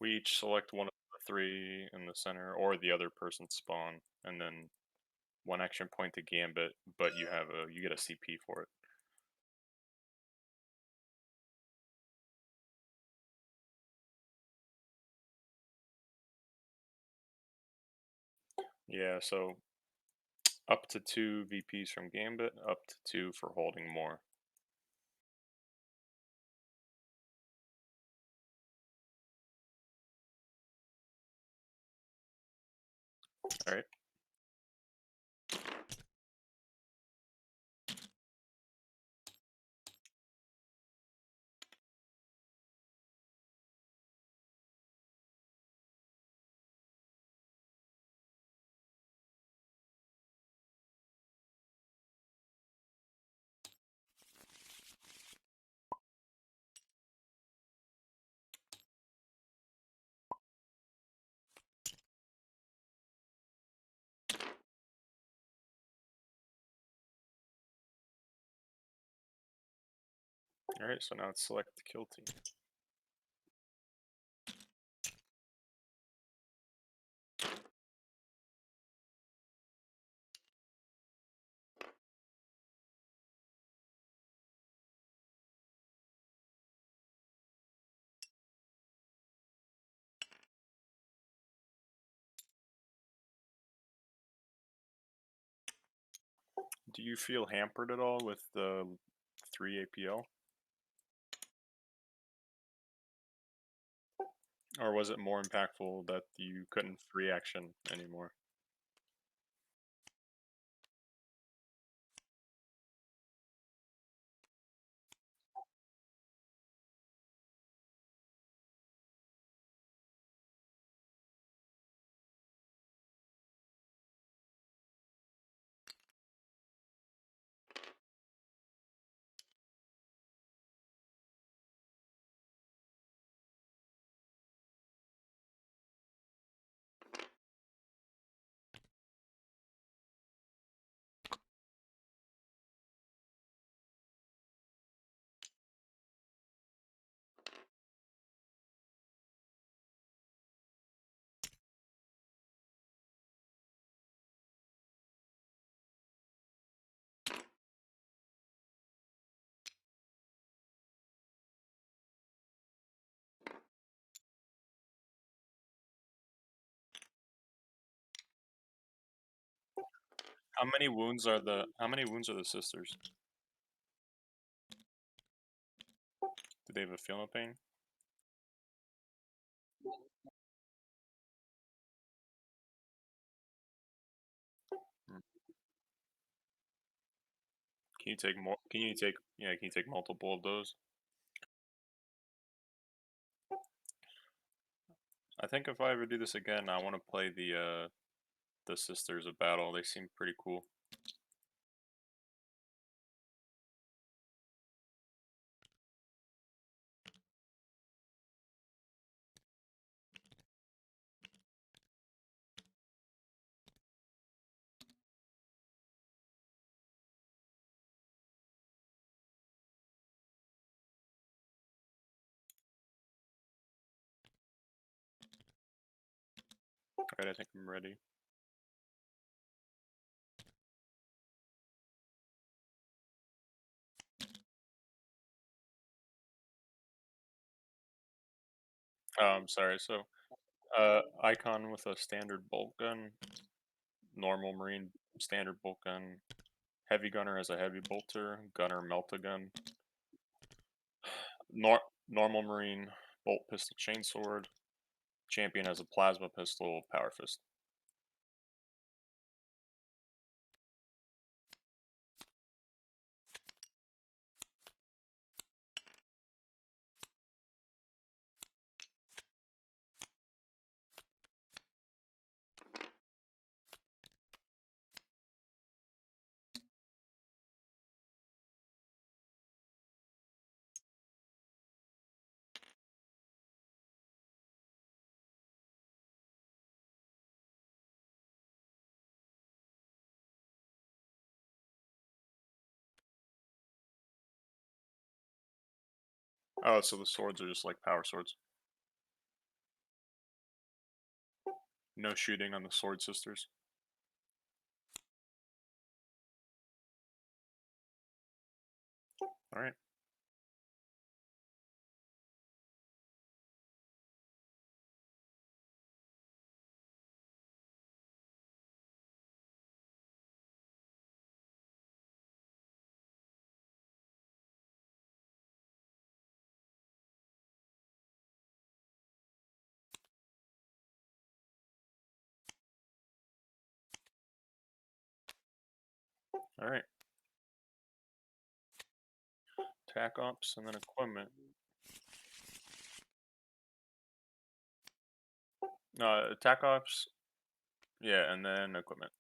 We each select one of the three in the center or the other person's spawn, and then one action point to gambit, but you get a CP for it. Yeah, so up to 2 VPs from gambit, up to 2 for holding more. Alright. Alright, so now let's select the kill team. Do you feel hampered at all with the 3 APL? Or was it more impactful that you couldn't free action anymore? How many wounds are the sisters? Do they have a feel no pain? Hmm. Can you take more? Can you take multiple of those? I think if I ever do this again, I want to play the sisters of battle. They seem pretty cool. Alright, I think I'm ready. I'm sorry. So, icon with a standard bolt gun, normal marine standard bolt gun, heavy gunner has a heavy bolter, gunner melt a gun, normal marine bolt pistol chainsword, champion has a plasma pistol power fist. Oh, so the swords are just like power swords. No shooting on the Sword Sisters. Alright. Alright. Attack ops and then equipment. Attack ops. Yeah, and then equipment.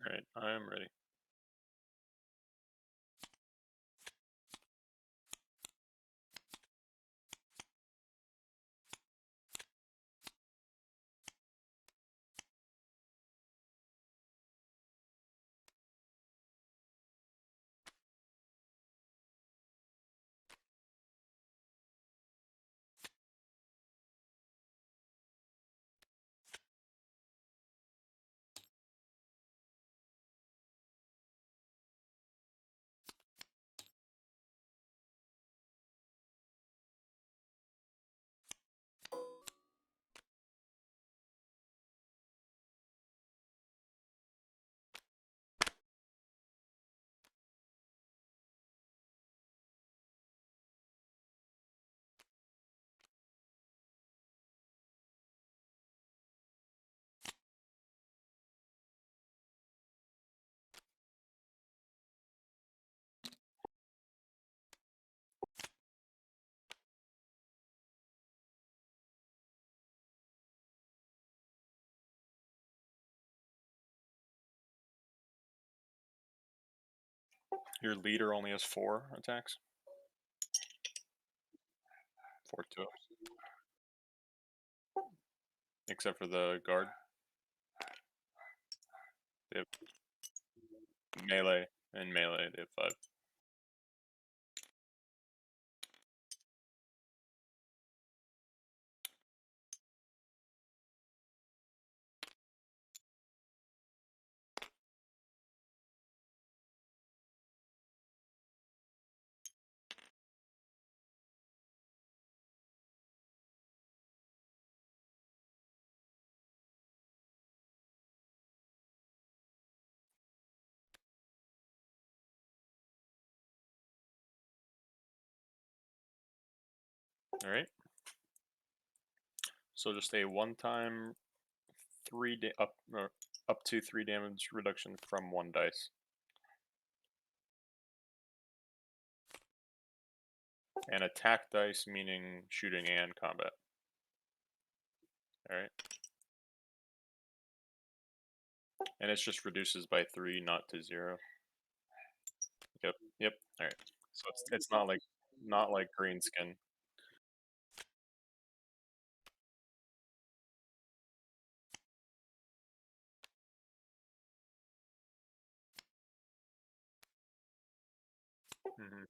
Alright, I am ready. Your leader only has 4 attacks. 4 to except for the guard. They have melee and melee. They have 5. All right. So just a one-time up to 3 damage reduction from 1 dice. And attack dice meaning shooting and combat. All right. And it just reduces by 3, not to 0. Yep. Yep. All right. So it's not like green skin. Hmm.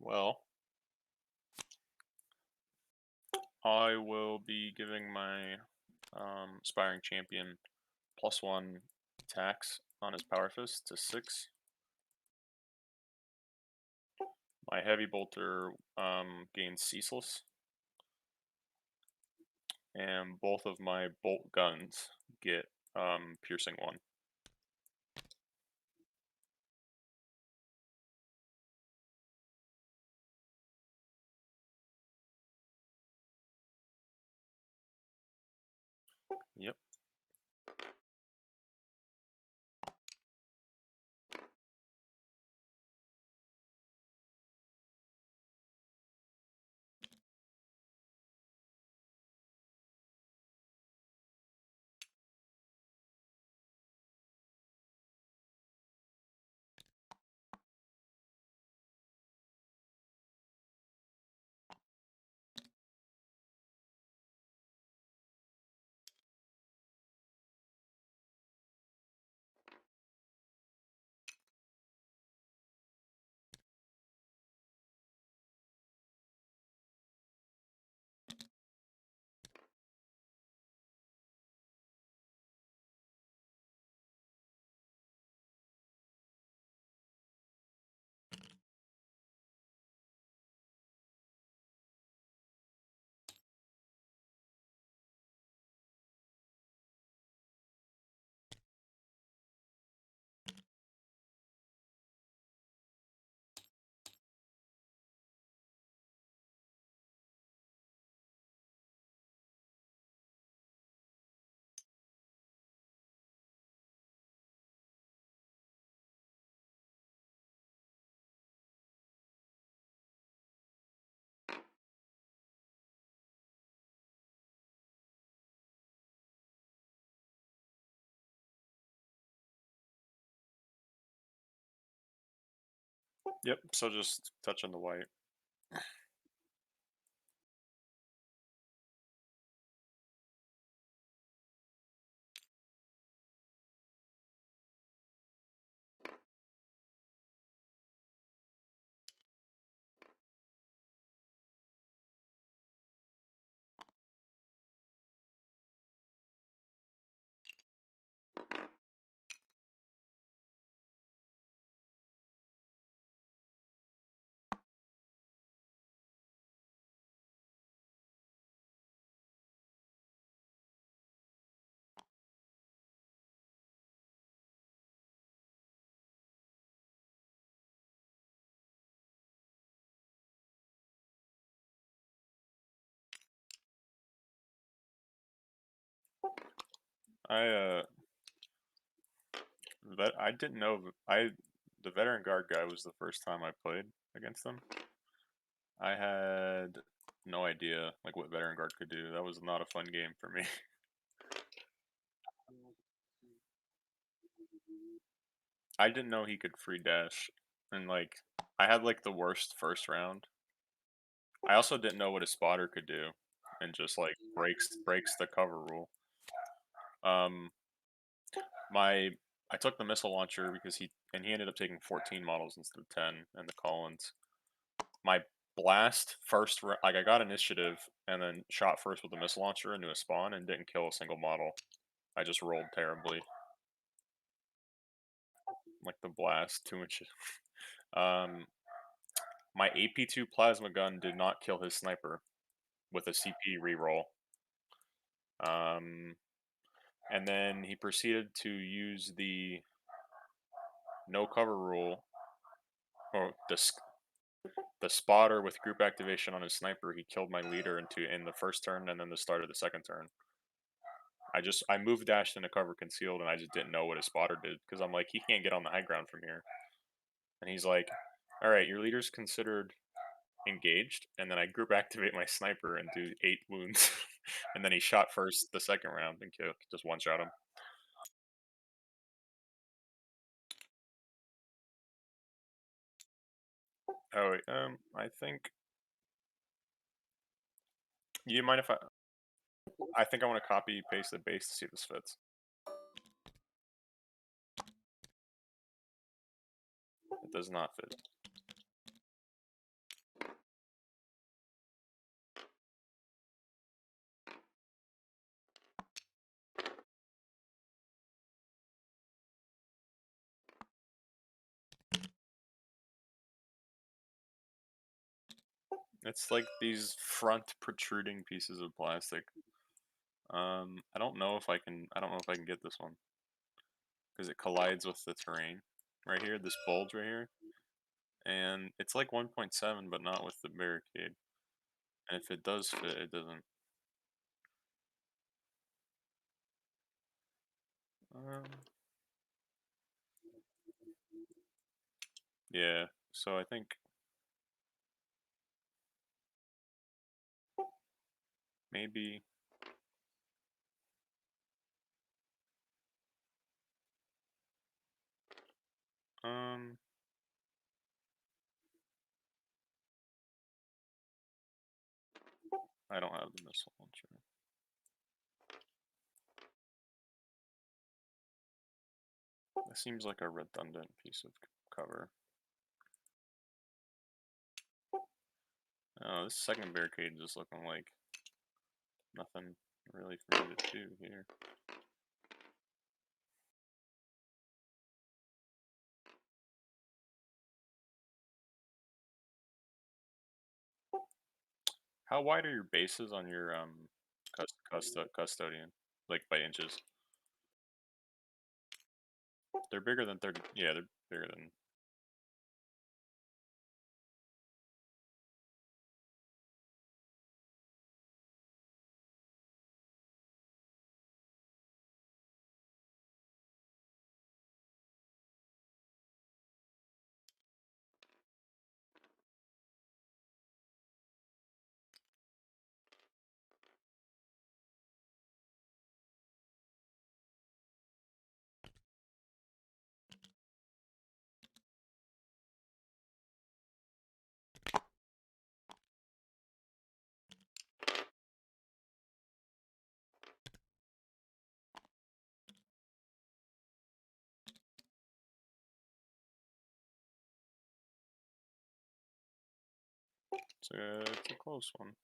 Well, I will be giving my aspiring champion +1 attacks on his power fist to 6. My heavy bolter gains ceaseless, and both of my bolt guns get piercing 1. Yep. Yep. So just touch on the white. I I didn't know the veteran guard guy was the first time I played against them. I had no idea like what veteran guard could do. That was not a fun game for me. I didn't know he could free dash, and like I had like the worst first round. I also didn't know what a spotter could do, and just like breaks the cover rule. Um, my I took the missile launcher because he ended up taking 14 models instead of 10, and the Collins. My blast like I got initiative and then shot first with the missile launcher into a spawn and didn't kill a single model. I just rolled terribly. Like the blast too much. Um, my AP2 plasma gun did not kill his sniper with a CP reroll. Um, and then he proceeded to use the no cover rule Oh, the spotter with group activation on his sniper, he killed my leader in the first turn and then the start of the second turn. I move dashed into cover concealed and I just didn't know what his spotter did because I'm like, he can't get on the high ground from here. And he's like, all right, your leader's considered engaged. And then I group activate my sniper and do 8 wounds. And then he shot first the second round and just one shot him. Oh, wait, I think. You mind if I think I want to copy paste the base to see if this fits. It does not fit. It's like these front protruding pieces of plastic. I don't know if I can. I don't know if I can get this one because it collides with the terrain right here. This bulge right here, and it's like 1.7, but not with the barricade. And if it does fit, it doesn't. Um, yeah. So I think maybe. Um, I don't have the missile launcher. That seems like a redundant piece of cover. Oh, this second barricade is just looking like nothing really for me to do here. How wide are your bases on your custodian? Like by inches? They're bigger than 30. Yeah, they're bigger than. It's a close one.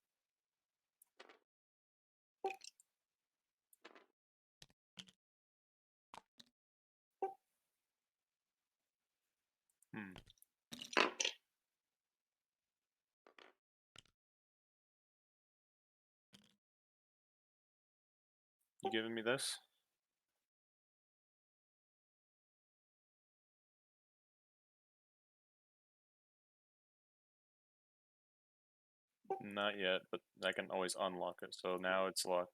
Hmm. You giving me this? Not yet, but I can always unlock it. So now it's locked.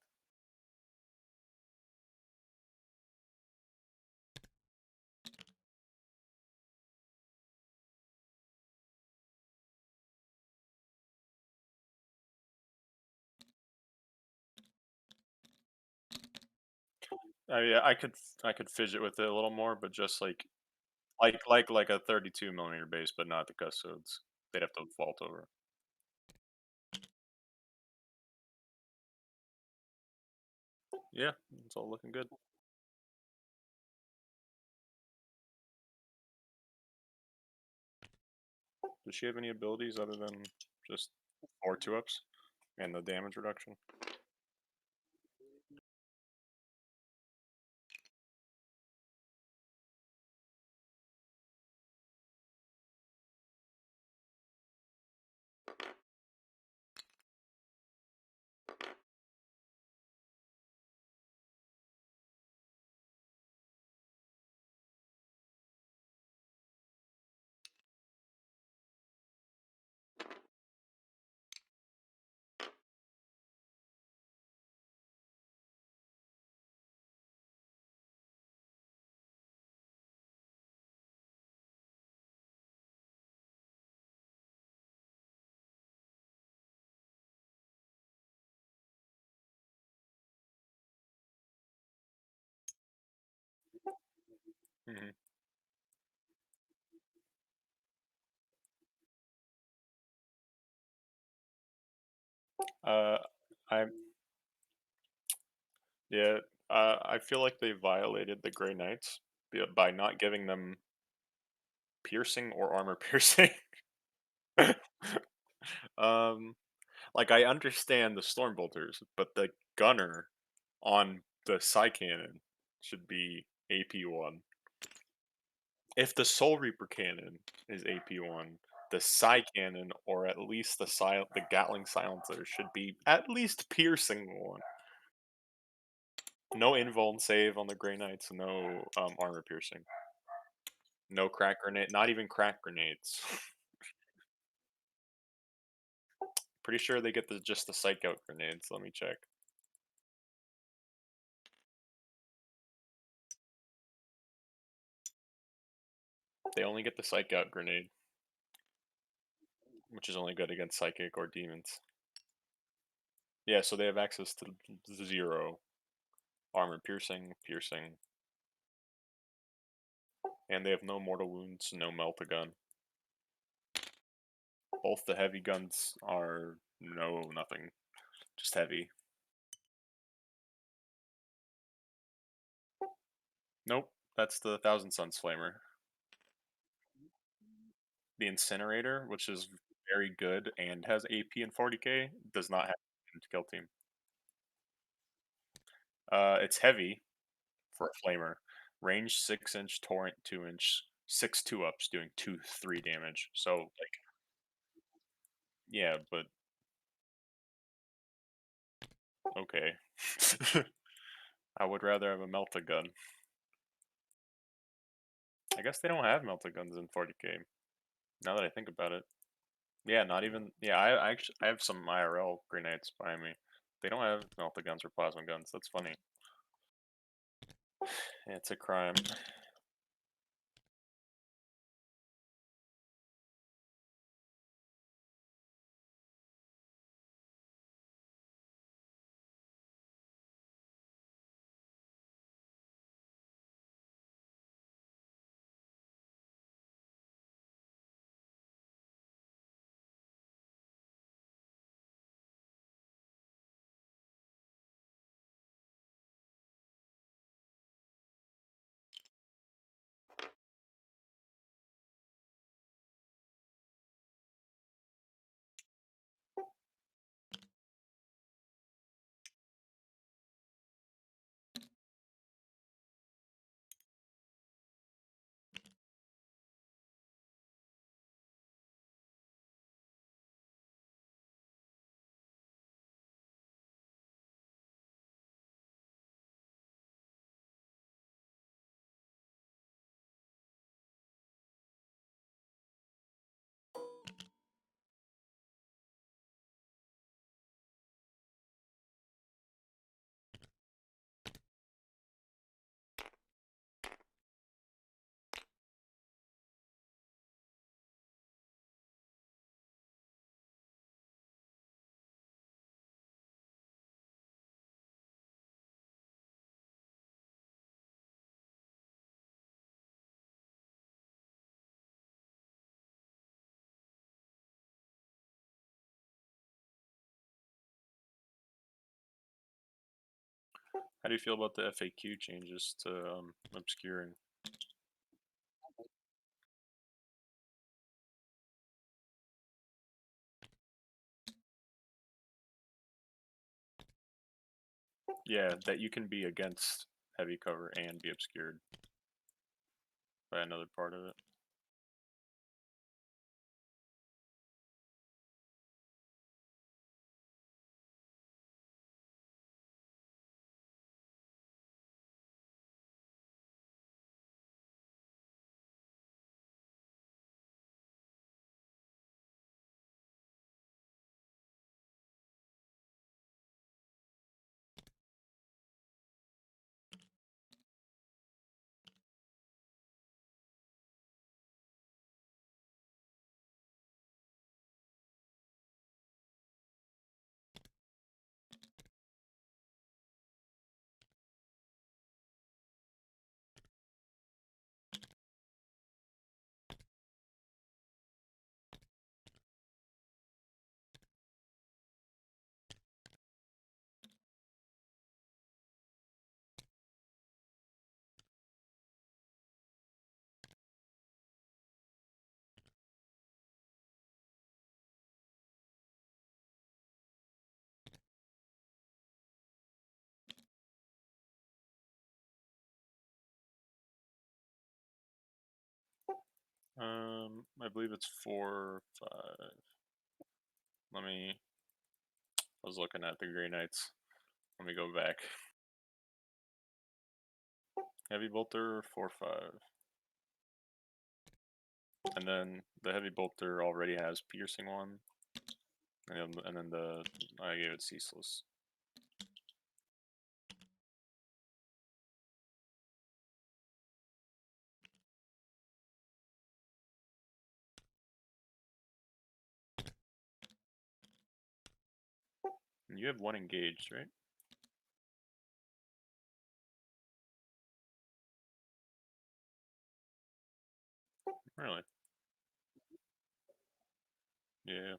Yeah, I could fidget with it a little more, but just like a 32 millimeter base, but not the custodes. They'd have to vault over. Yeah, it's all looking good. Does she have any abilities other than just 4 2-ups and the damage reduction? Mhm. Uh, I yeah, I feel like they violated the Grey Knights by not giving them piercing or armor piercing. um, like I understand the storm bolters, but the gunner on the Psy cannon should be AP1. If the Soul Reaper cannon is AP1, the Psy cannon or at least the Gatling silencer should be at least piercing one. No invuln save on the Grey Knights, no armor piercing. No crack grenade, not even crack grenades. Pretty sure they get just the psych out grenades. Let me check. They only get the psych out grenade, which is only good against psychic or demons. Yeah, so they have access to 0 armor piercing, and they have no mortal wounds, no melt a gun. Both the heavy guns are nothing, just heavy. Nope, that's the Thousand Suns Flamer. The Incinerator, which is very good and has AP and 40k, does not have a kill team. It's heavy for a flamer. Range 6-inch, torrent 2-inch, 6 2-ups doing 2-3 damage. So like yeah, but okay. I would rather have a melta gun. I guess they don't have melta guns in 40k. Now that I think about it. Yeah, not even yeah, I actually I have some IRL grenades behind me. They don't have melta guns or plasma guns. That's funny. Yeah, it's a crime. How do you feel about the FAQ changes to obscuring? Yeah, that you can be against heavy cover and be obscured by another part of it. I believe it's 4, 5. I was looking at the Grey Knights. Let me go back. Heavy bolter 4, 5. And then the heavy bolter already has piercing 1. And then I gave it ceaseless. And you have 1 engaged, right? Really? Yeah.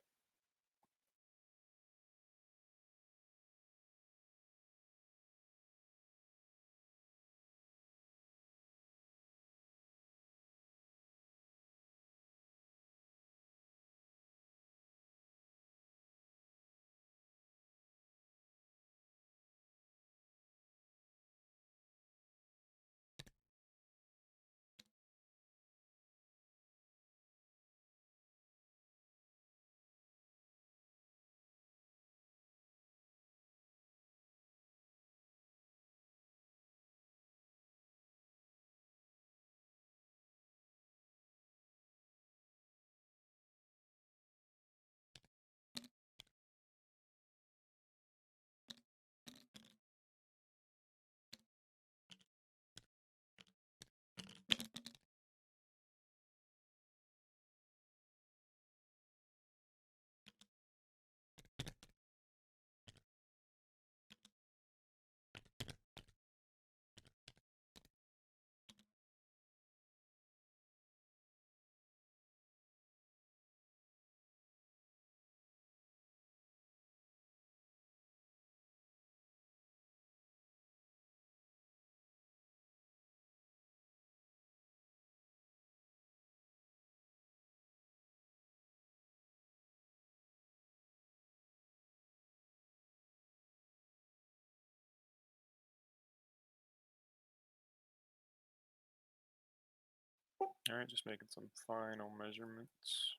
Alright, just making some final measurements.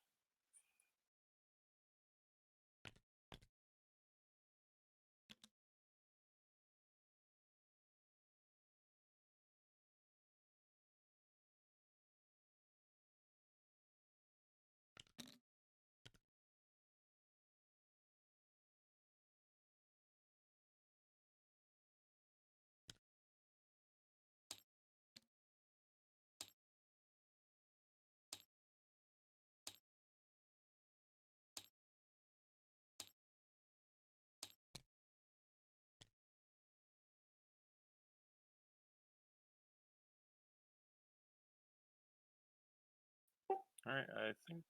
Alright, I think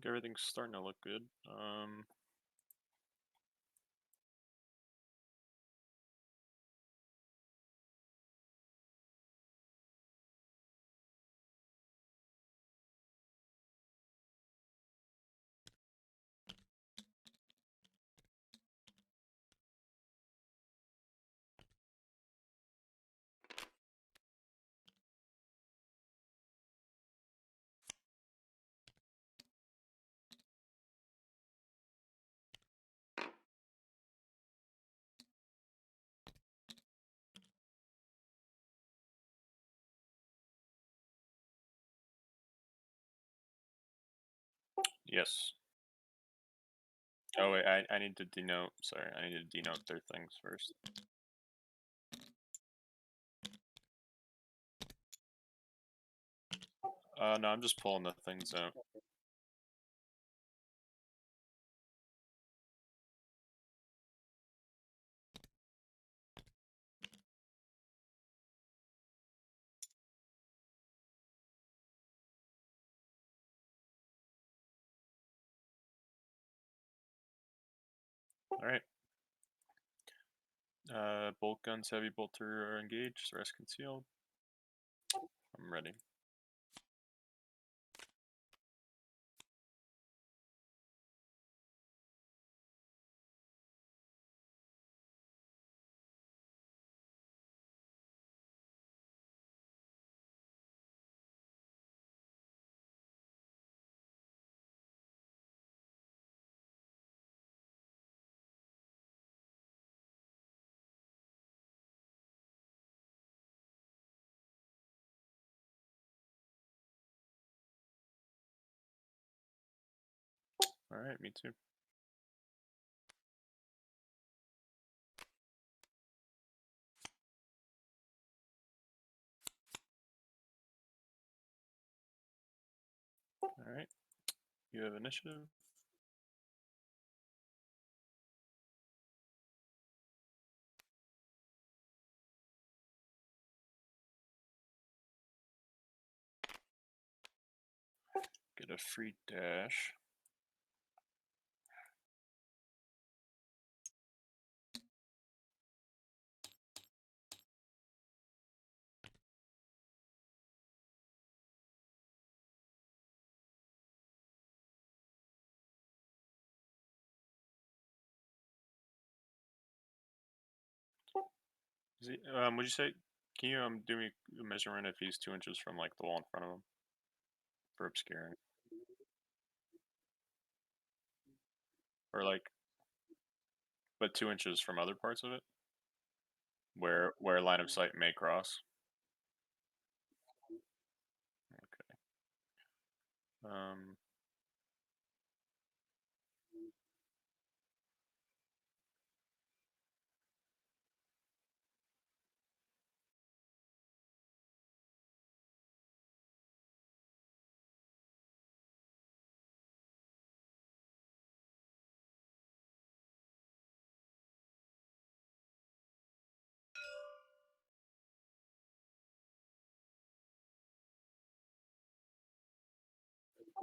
everything's starting to look good. Yes. Oh wait, I need to denote. Sorry, I need to denote their things first. No, I'm just pulling the things out. Alright. Bolt guns, heavy bolter are engaged, rest concealed. I'm ready. All right, me too. All right, you have initiative. Get a free dash. Would you say? Can you do me a measurement if he's 2 inches from like the wall in front of him for obscuring, or like, but 2 inches from other parts of it where line of sight may cross? Okay. Um.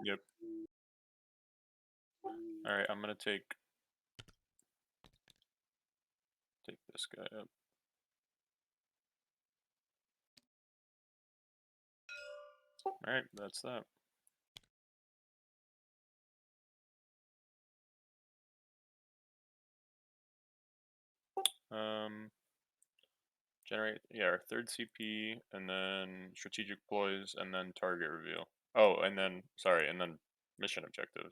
Yep. All right. I'm gonna take this guy up. All right. That's that. Um. Generate, yeah, our third CP, and then strategic ploys, and then target reveal. Oh, and then sorry, and then mission objective.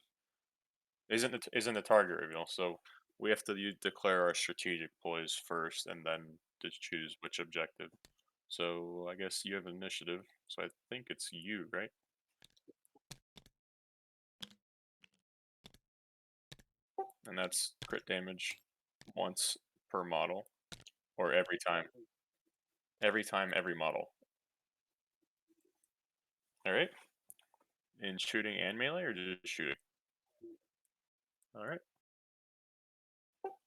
Isn't the target reveal? So we have to declare our strategic ploys first, and then to choose which objective. So I guess you have initiative. So I think it's you, right? And that's crit damage once per model, or every time. Every time, every model. All right. In shooting and melee, or just shooting? All right.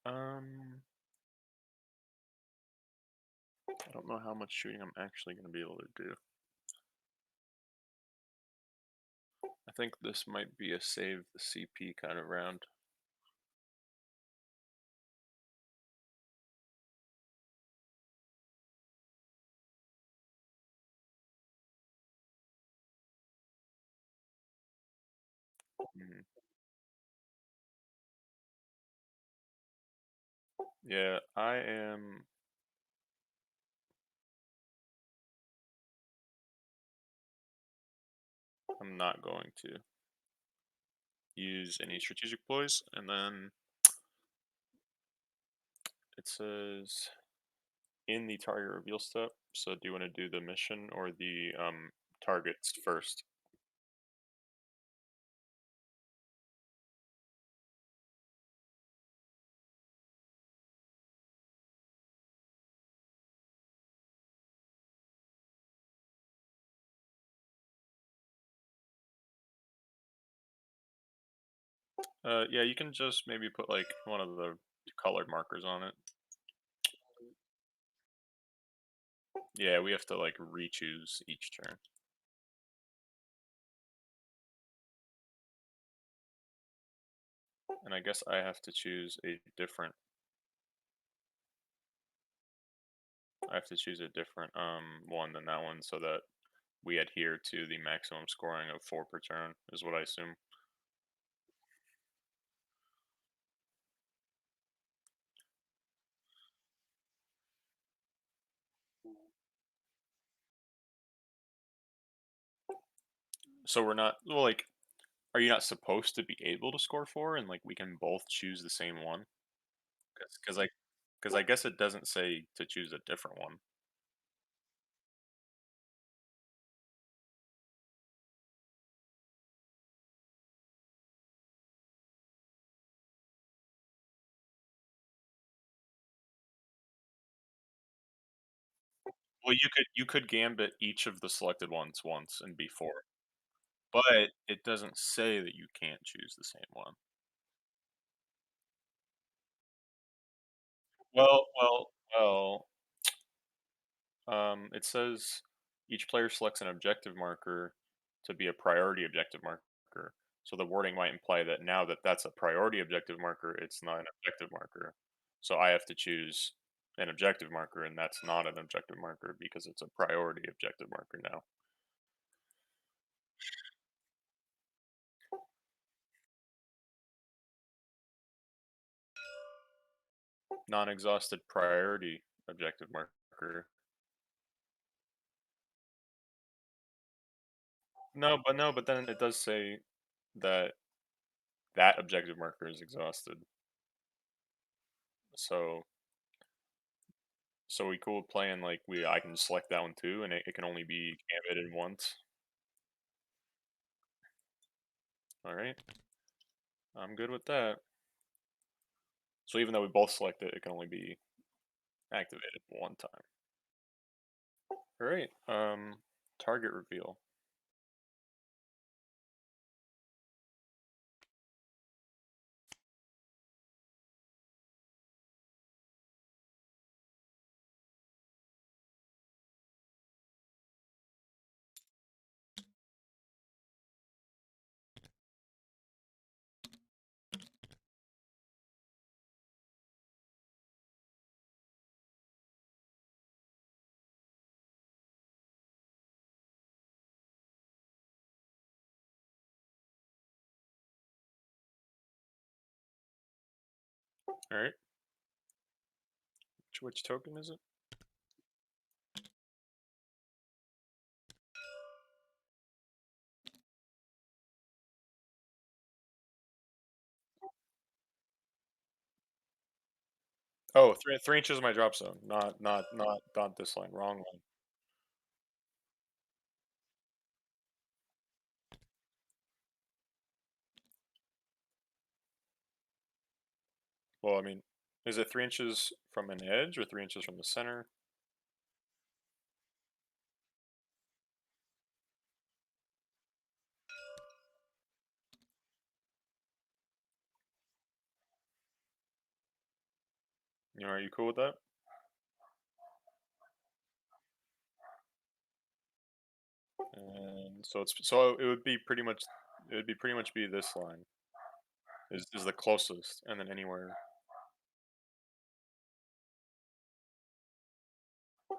Um. I don't know how much shooting I'm actually going to be able to do. I think this might be a save the CP kind of round. Mhm. Yeah, I'm not going to use any strategic ploys, and then it says in the target reveal step. So do you want to do the mission or the targets first? Yeah, you can just maybe put like one of the colored markers on it. Yeah, we have to like re-choose each turn. And I guess I have to choose a different I have to choose a different one than that one so that we adhere to the maximum scoring of 4 per turn, is what I assume. So we're not, well, like, are you not supposed to be able to score 4 and like we can both choose the same one? Because I guess it doesn't say to choose a different one. Well, you could gambit each of the selected ones once and be 4, but it doesn't say that you can't choose the same one. Well, it says each player selects an objective marker to be a priority objective marker. So the wording might imply that now that that's a priority objective marker, it's not an objective marker. So I have to choose an objective marker, and that's not an objective marker because it's a priority objective marker now. Non-exhausted priority objective marker. No, but then it does say that that objective marker is exhausted. So we cool with playing like I can select that one too, and it can only be gambited once. All right, I'm good with that. So even though we both select it, it can only be activated one time. All right. Target reveal. All right. Which token is it? Oh, 3 inches is my drop zone. Not this line. Wrong line. Well, I mean, is it 3 inches from an edge or 3 inches from the center? You know, are you cool with that? And so it would be pretty much be this line is the closest, and then anywhere.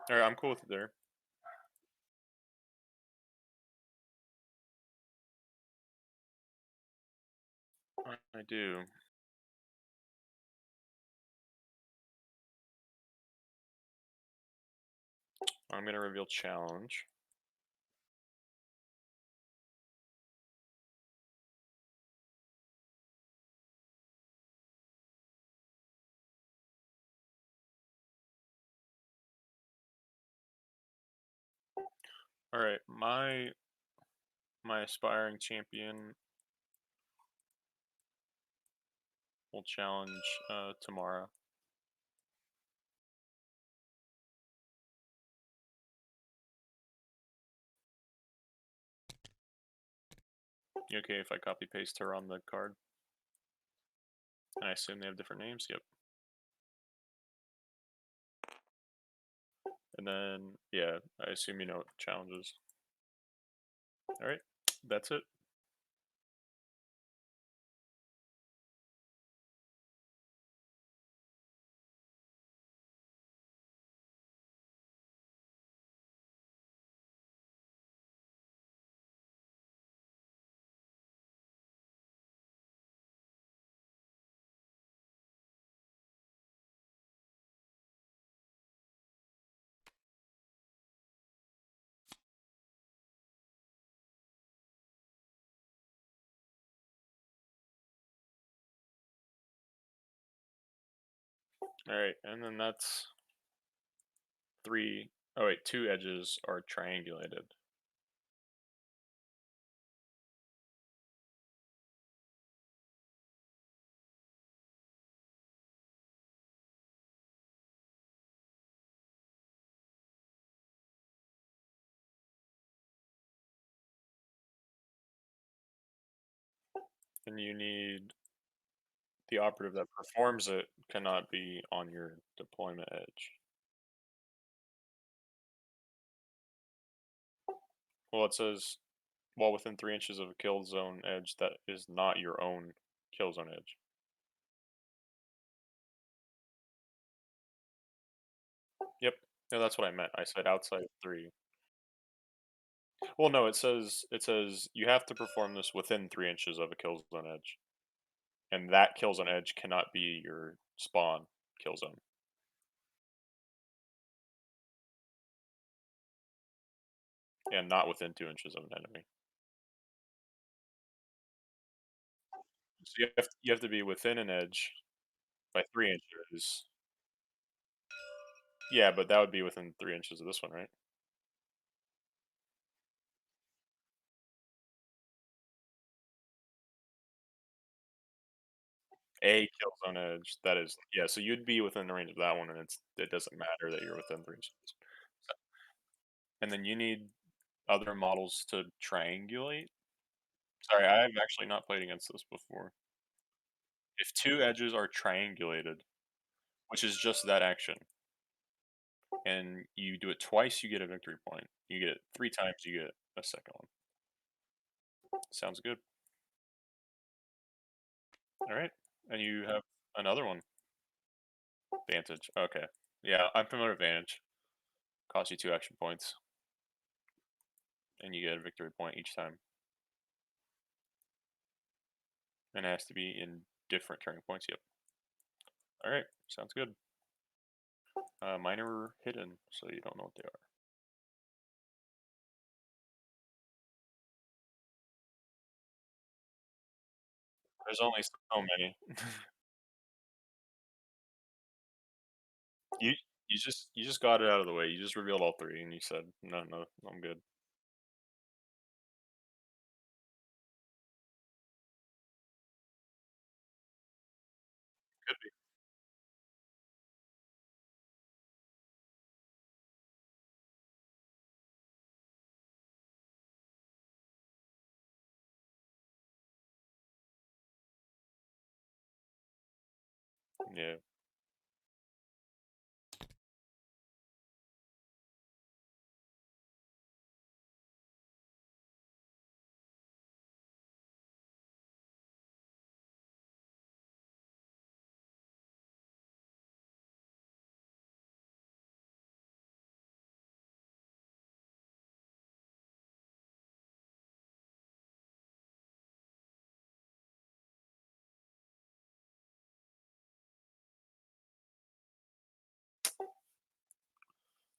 All right, I'm cool with it there. I do. I'm gonna reveal challenge. All right, my aspiring champion will challenge tomorrow. You okay if I copy paste her on the card? And I assume they have different names. Yep. And then yeah, I assume you know challenges. All right, that's it. All right, and then that's three. Oh wait, two edges are triangulated. And you need the operative that performs it cannot be on your deployment edge. Well, it says while within 3 inches of a kill zone edge that is not your own kill zone edge. Yep. No, that's what I meant. I said outside of 3. Well, no, it says you have to perform this within 3 inches of a kill zone edge, and that kill zone edge cannot be your spawn kill zone, and not within 2 inches of an enemy. So you have to be within an edge by 3 inches. Yeah, but that would be within 3 inches of this one, right? A kill zone edge. That is, yeah. So you'd be within the range of that one, and it doesn't matter that you're within 3 inches. So- And then you need other models to triangulate. Sorry, I've actually not played against this before. If two edges are triangulated, which is just that action, and you do it twice, you get a victory point. You get it 3 times, you get a second one. Sounds good. All right, and you have another one. Vantage. Okay. Yeah, I'm familiar with Vantage. Costs you 2 action points, and you get a victory point each time. And it has to be in different turning points. Yep. All right. Sounds good. Mine are hidden, so you don't know what they are. There's only so many. you you just got it out of the way. You just revealed all three, and you said no, no, I'm good. Could be. Yeah.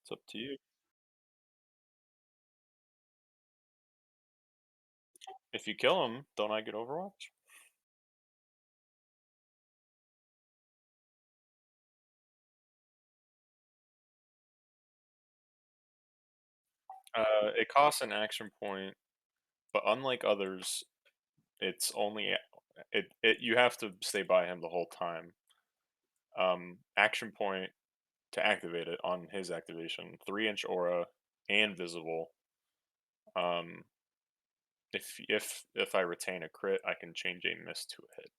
It's up to you. If you kill him, don't I get Overwatch? It costs an action point, but unlike others, it's only it you have to stay by him the whole time. Action point to activate it on his activation, 3 inch aura and visible. Um, if I retain a crit, I can change a miss to a hit.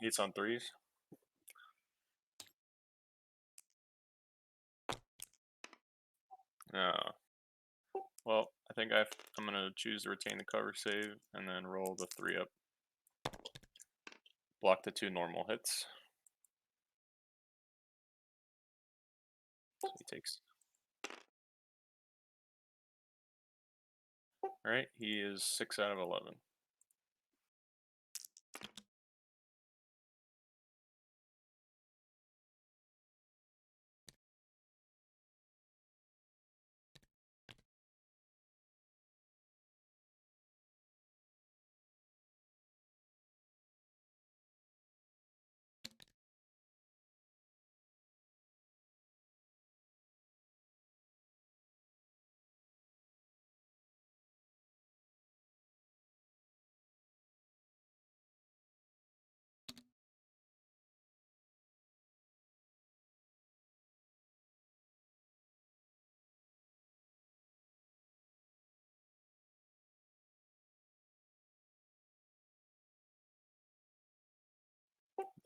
Hits on threes. Uh, well, I think I'm gonna choose to retain the cover save and then roll the 3 up. Block the 2 normal hits. So he takes. All right, he is 6 out of 11.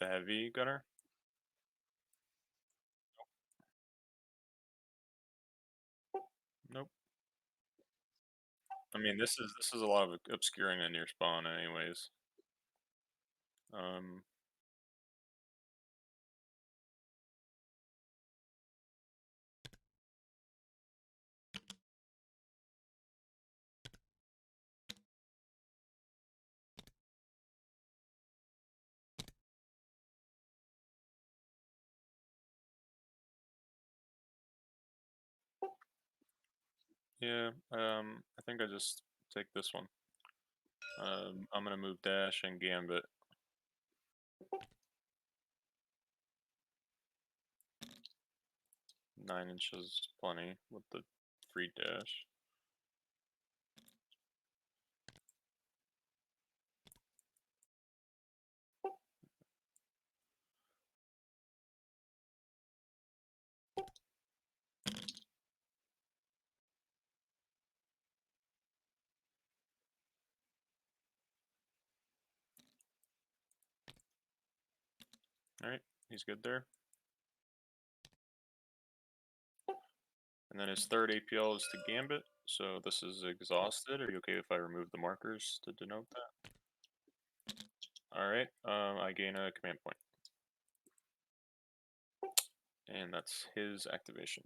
the heavy gunner? Nope. I mean, this is a lot of obscuring in your spawn, anyways. Um, yeah. I think I just take this one. I'm gonna move dash and gambit. 9 inches, plenty with the free dash. All right, he's good there. And then his third APL is to gambit. So this is exhausted. Are you okay if I remove the markers to denote that? All right. I gain a command point, and that's his activation.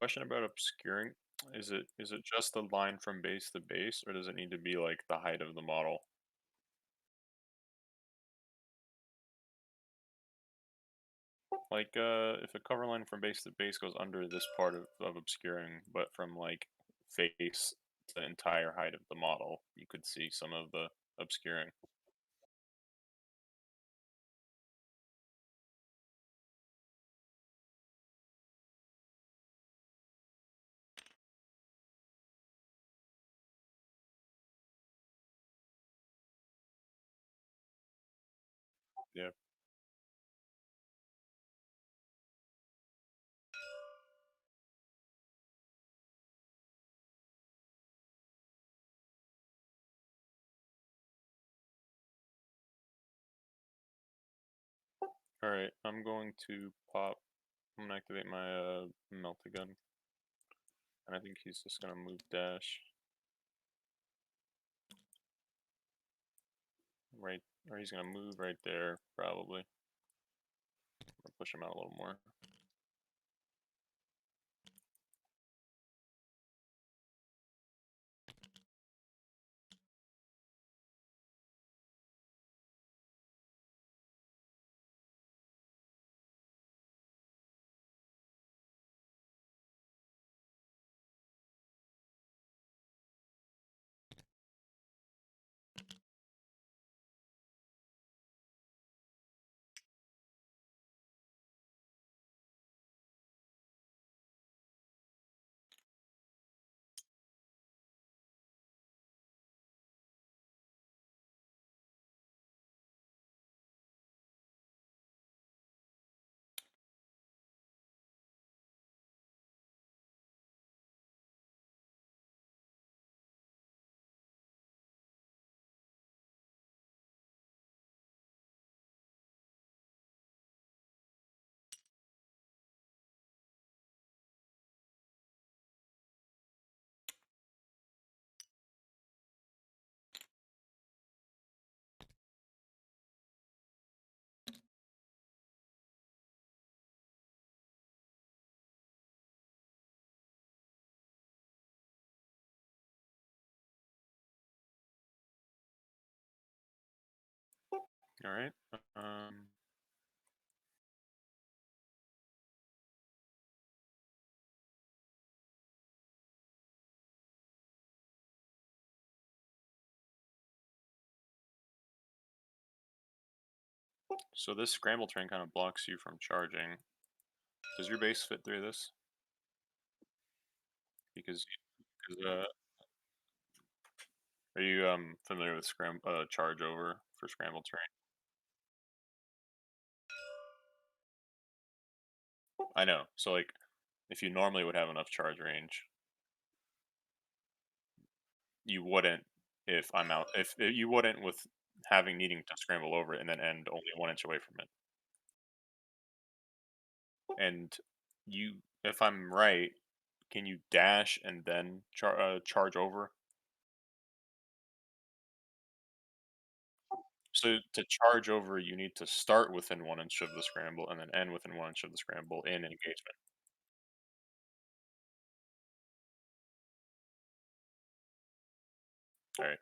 Question about obscuring. Is it just the line from base to base, or does it need to be like the height of the model? Like, if a cover line from base to base goes under this part of obscuring, but from like face to the entire height of the model, you could see some of the obscuring. Yeah. All right. I'm going to pop. I'm gonna activate my melt-a-gun, and I think he's just gonna move dash right, or he's gonna move right there probably. Or push him out a little more. All right. Um, so this scramble train kind of blocks you from charging. Does your base fit through this? Because, are you familiar with charge over for scramble train? I know. So like, if you normally would have enough charge range, you wouldn't if I'm out. If you wouldn't with having needing to scramble over it and then end only 1 inch away from it. And if I'm right, can you dash and then charge over? So to charge over, you need to start within 1 inch of the scramble and then end within 1 inch of the scramble in engagement. All right.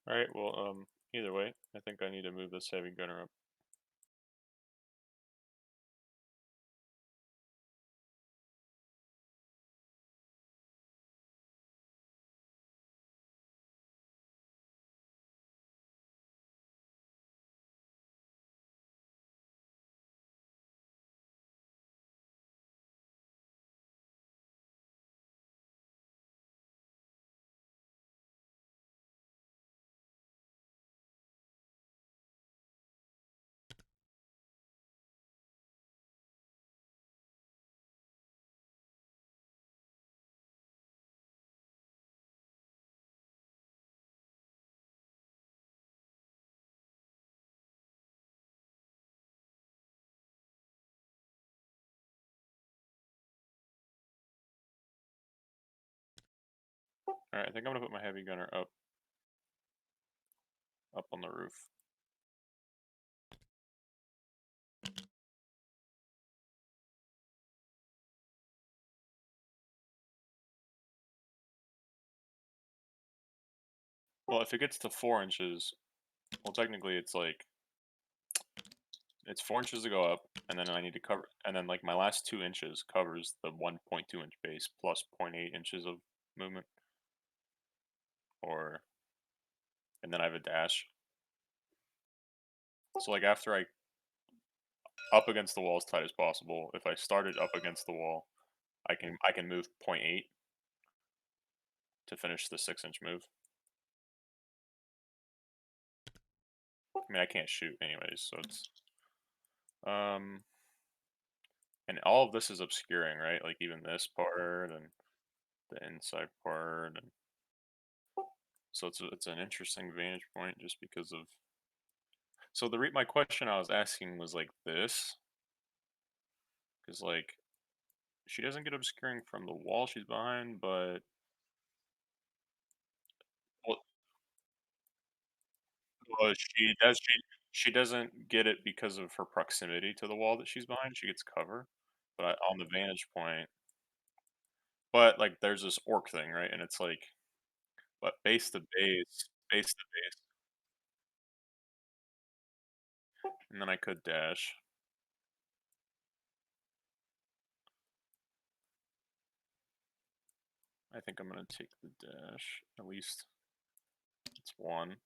All right. Well, either way, I think I need to move this heavy gunner up. All right. I think I'm gonna put my heavy gunner up on the roof. Well, if it gets to 4 inches, well, technically it's 4 inches to go up, and then I need to cover, and then like my last 2 inches covers the 1.2 inch base plus zero point 0.8 inches of movement, or and then I have a dash. So like after I up against the wall as tight as possible. If I started up against the wall, I can move zero point 0.8 to finish the 6 inch move. I mean I can't shoot anyways, so it's um and all of this is obscuring, right? Like even this part and the inside part, and so it's an interesting vantage point just because of. So my question I was asking was like this, because like she doesn't get obscuring from the wall she's behind, but well, she doesn't get it because of her proximity to the wall that she's behind. She gets cover, but on the vantage point, but like there's this orc thing, right? And it's like, but base to base, and then I could dash. I think I'm gonna take the dash, at least it's one.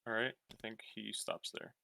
Alright, I think he stops there.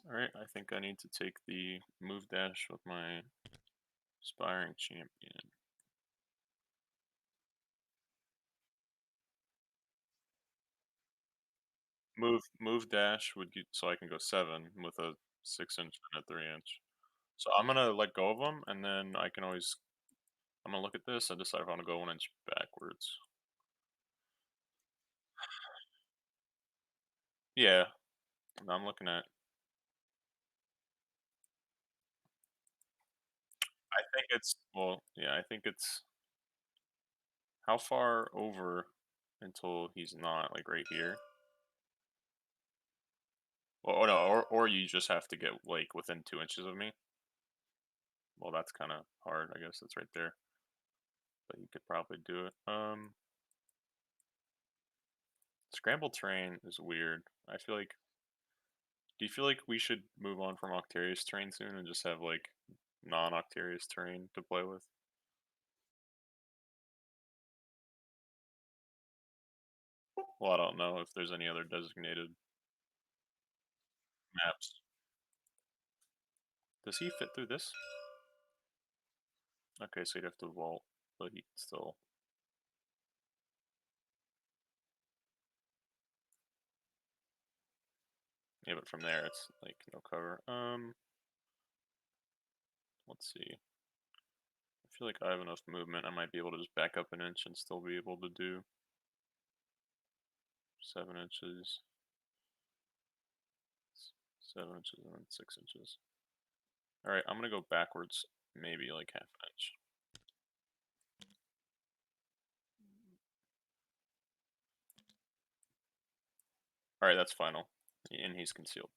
Alright, I think I need to take the move dash with my Aspiring Champion. Move dash would get so I can go 7 with a 6-inch and a 3-inch. So I'm gonna let go of them, and then I can always I'm gonna look at this and decide if I want to go 1 inch backwards. Yeah, I'm looking at. I think it's well, yeah, I think it's how far over until he's not like right here. Well, oh no, or you just have to get like within 2 inches of me. Well, that's kind of hard. I guess it's right there, but you could probably do it. Scramble terrain is weird. I feel like. Do you feel like we should move on from Octarius terrain soon and just have like non-Octarius terrain to play with? Well, I don't know if there's any other designated maps. Does he fit through this? Okay, so he'd have to vault, but he still. Yeah, but from there it's like no cover. Let's see. I feel like I have enough movement. I might be able to just back up an inch and still be able to do 7 inches, 7 inches, and then 6 inches. All right, I'm gonna go backwards, maybe like half an inch. All right, that's final, and he's concealed.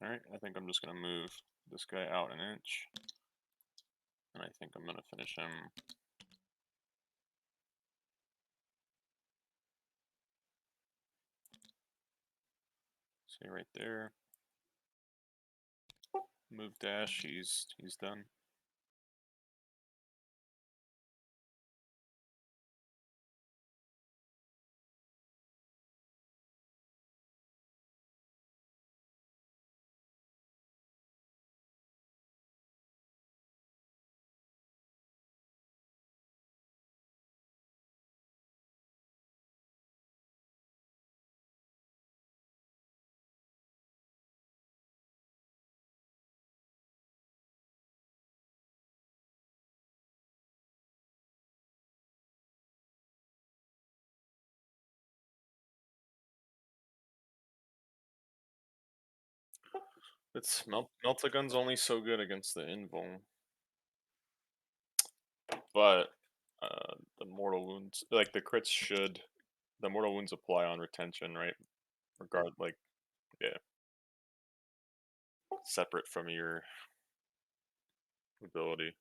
All right, I think I'm just gonna move this guy out an inch, and I think I'm gonna finish him. See right there. Move dash. He's done. It's Meltagun's only so good against the invuln, but the mortal wounds, like the mortal wounds apply on retention, right? Like, yeah, separate from your ability.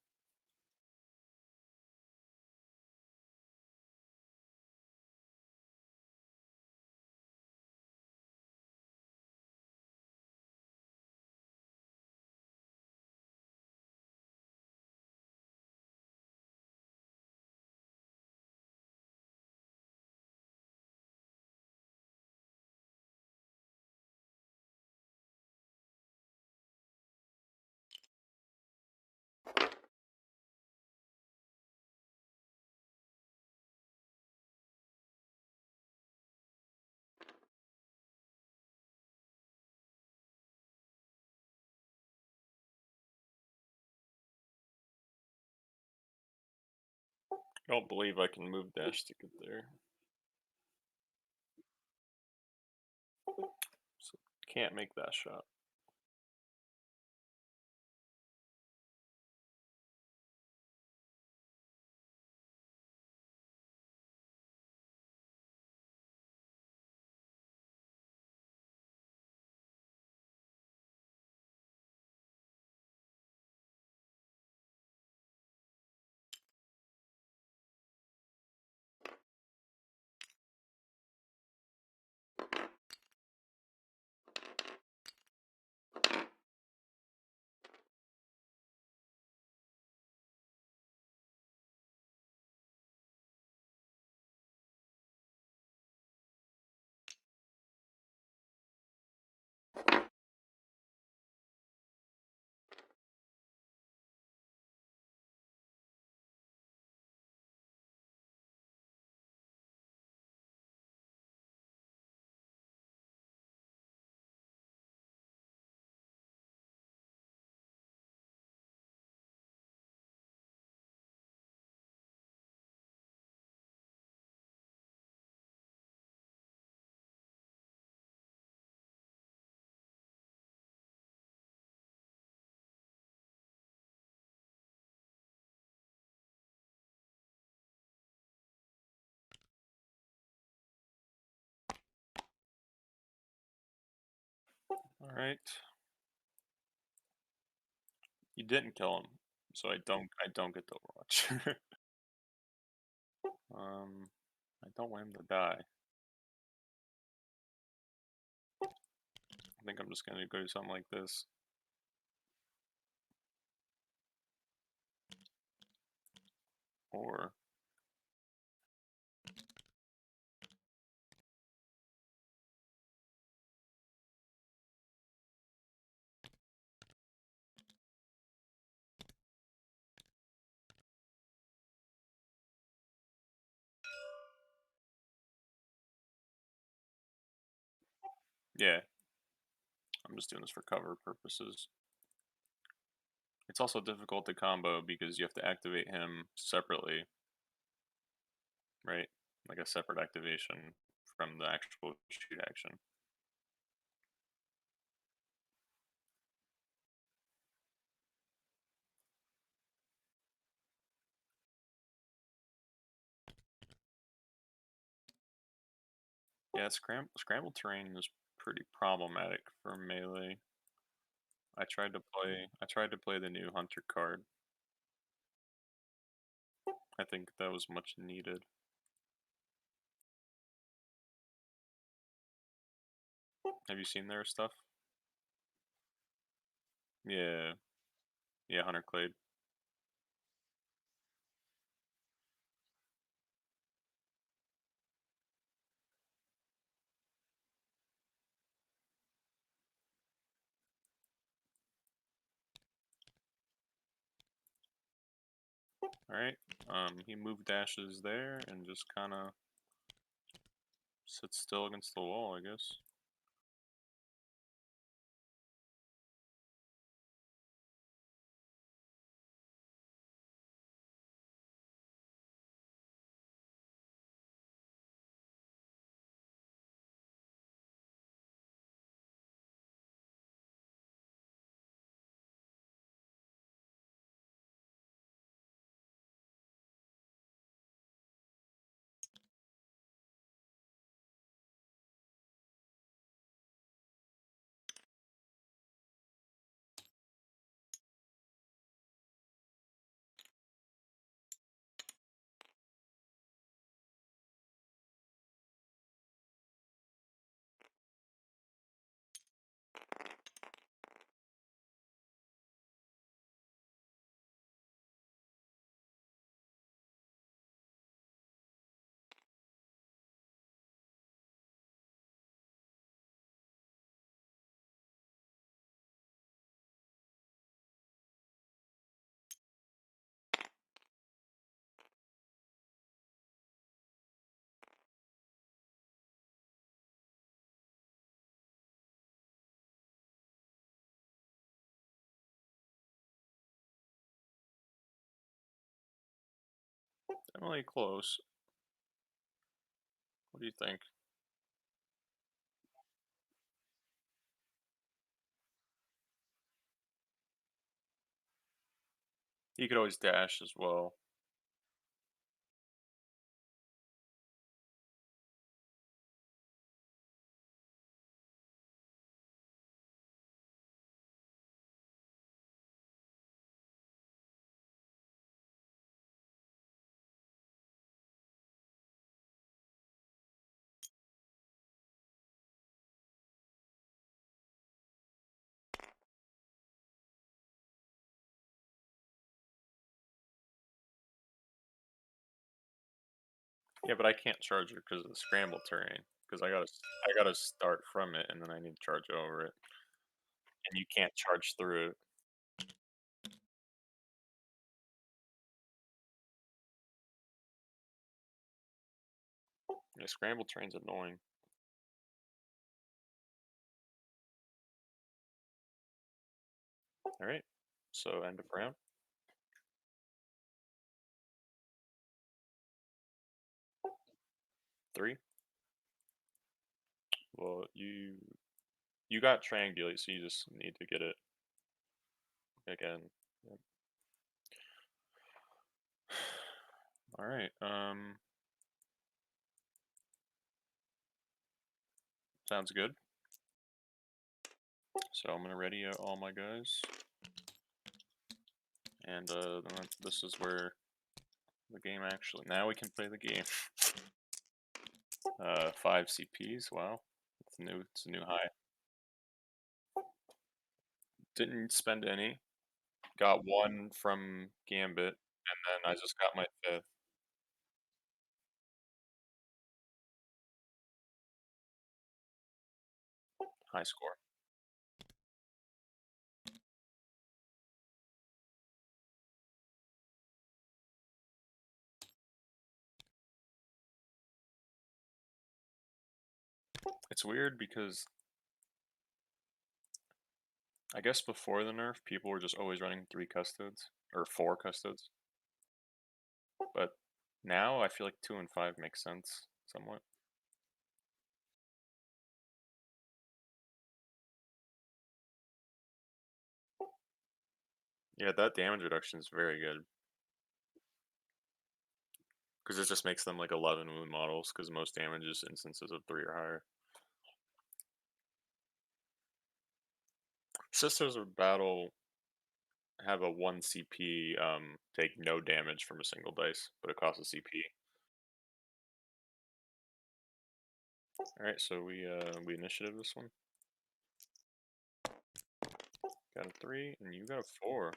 I don't believe I can move dash to get there, so can't make that shot. All right, you didn't kill him, so I don't get to Overwatch. um, I don't want him to die. I think I'm just gonna go do something like this. Or yeah, I'm just doing this for cover purposes. It's also difficult to combo because you have to activate him separately, right? Like a separate activation from the actual shoot action. Yeah, scrambled terrain is pretty problematic for melee. I tried to play the new hunter card. I think that was much needed. Have you seen their stuff? Yeah, yeah, Hunter Clade. All right. He moved dashes there and just kind of sits still against the wall, I guess. Definitely close. What do you think? He could always dash as well. Yeah, but I can't charge it because of the scramble terrain. Because I gotta start from it, and then I need to charge over it, and you can't charge through it. Yeah, scramble terrain's annoying. All right, so end of round. 3. Well, you got triangulate, so you just need to get it again. Yep. All right. Sounds good. So I'm gonna ready out all my guys, and this is where the game actually. Now we can play the game. 5 CPs. Wow, it's new. It's a new high. Didn't spend any. Got 1 from Gambit, and then I just got my 5th. High score. It's weird because I guess before the nerf, people were just always running 3 custodes or 4 custodes, but now I feel like 2 and 5 makes sense somewhat. Yeah, that damage reduction is very good because it just makes them like 11 wound models because most damage is instances of 3 or higher. Sisters of Battle have a 1 CP, take no damage from a single dice, but it costs a CP. Alright, so we initiative this one. Got a 3, and you got a 4.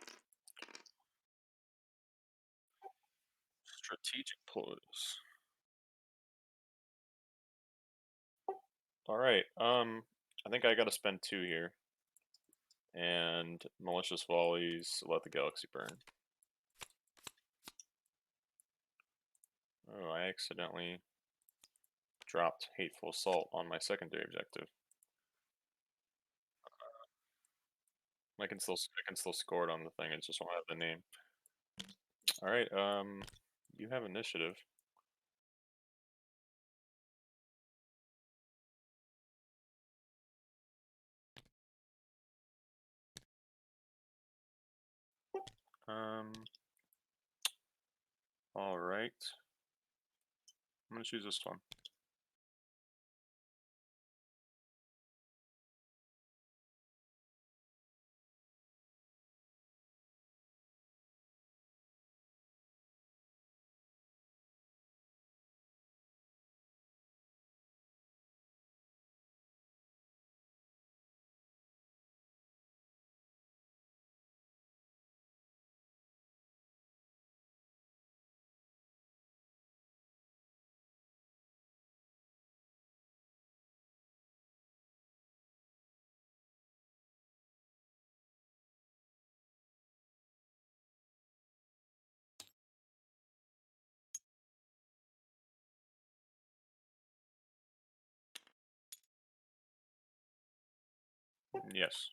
Strategic pulls. Alright, I think I gotta spend 2 here. And Malicious Volleys, Let the Galaxy Burn. Oh, I accidentally dropped Hateful Assault on my secondary objective. I can still score it on the thing, it just won't have the name. Alright, you have initiative. Um, alright. I'm gonna choose this one. Yes.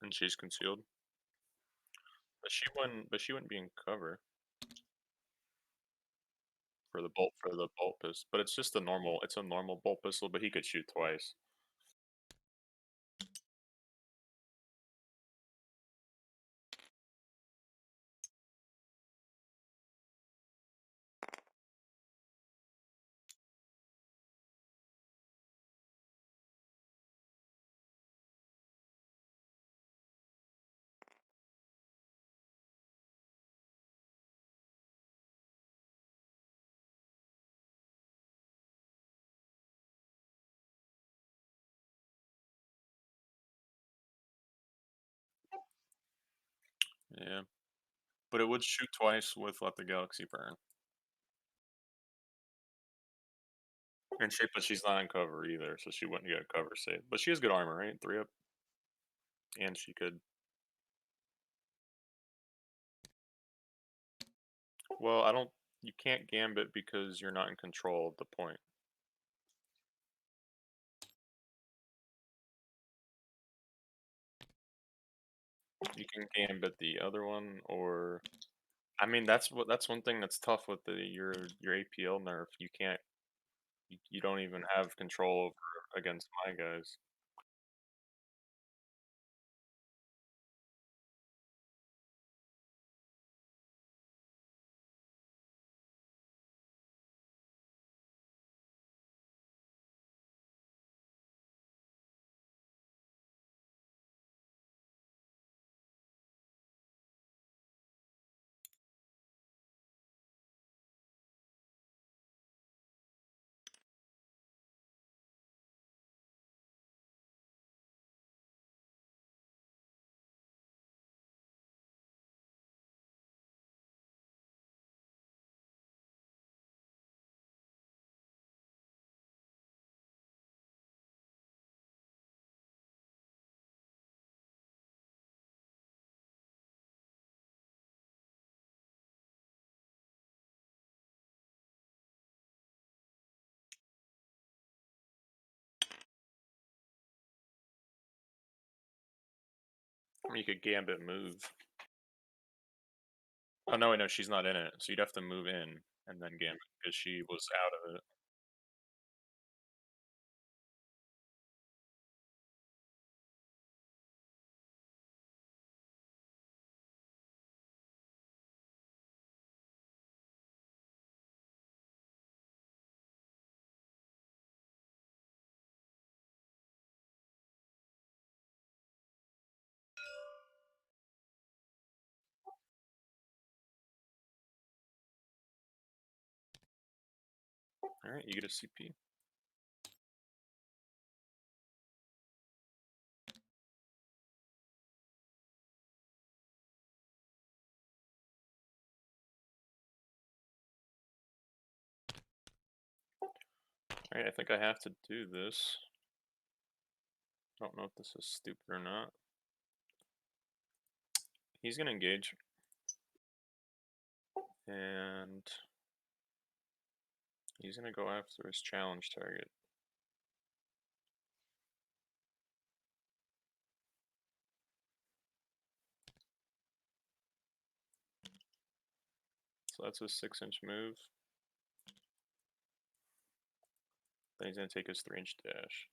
and she's concealed. But she wouldn't be in cover for the bolt pistol. But it's just a normal. It's a normal bolt pistol, but he could shoot twice. Yeah, but it would shoot twice with Let the Galaxy Burn. And but she's not in cover either, so she wouldn't get a cover save. But she has good armor, right? 3 up, and she could. Well, I don't. You can't gambit because you're not in control of the point. You can gambit the other one, or I mean, that's one thing that's tough with your APL nerf. You can't. You don't even have control over against my guys. I mean, you could gambit move. Oh no, wait, no, she's not in it. So you'd have to move in and then gambit because she was out of it. All right, you get a CP. All right, I think I have to do this. Don't know if this is stupid or not. He's gonna engage, and he's gonna go after his challenge target. So that's a 6-inch move. Then he's gonna take his 3-inch dash.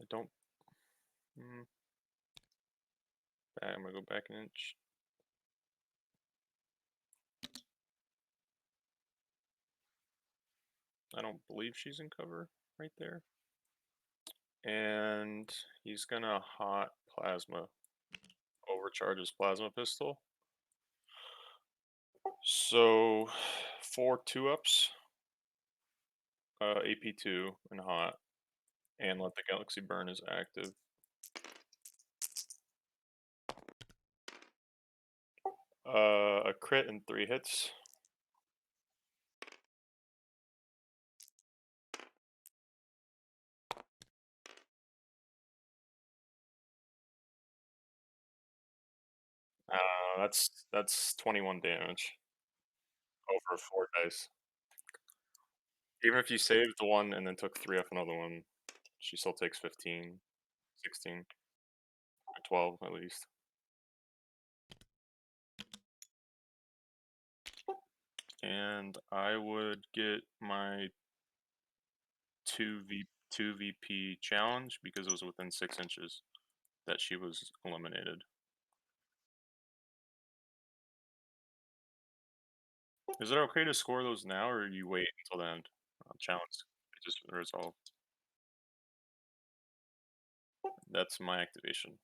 I don't. Mm, I'm gonna go back an inch. I don't believe she's in cover right there. And he's gonna hot plasma. Overcharge his plasma pistol. So 4 2-ups, AP2 and hot, and Let the Galaxy Burn is active. A crit and 3 hits. That's 21 damage over 4 dice. Even if you saved the one and then took 3 off another one, she still takes 15, 16, or 12 at least. And I would get my 2 VP challenge because it was within 6 inches that she was eliminated. Is it okay to score those now, or you wait until the end? Challenge it just resolve. That's my activation.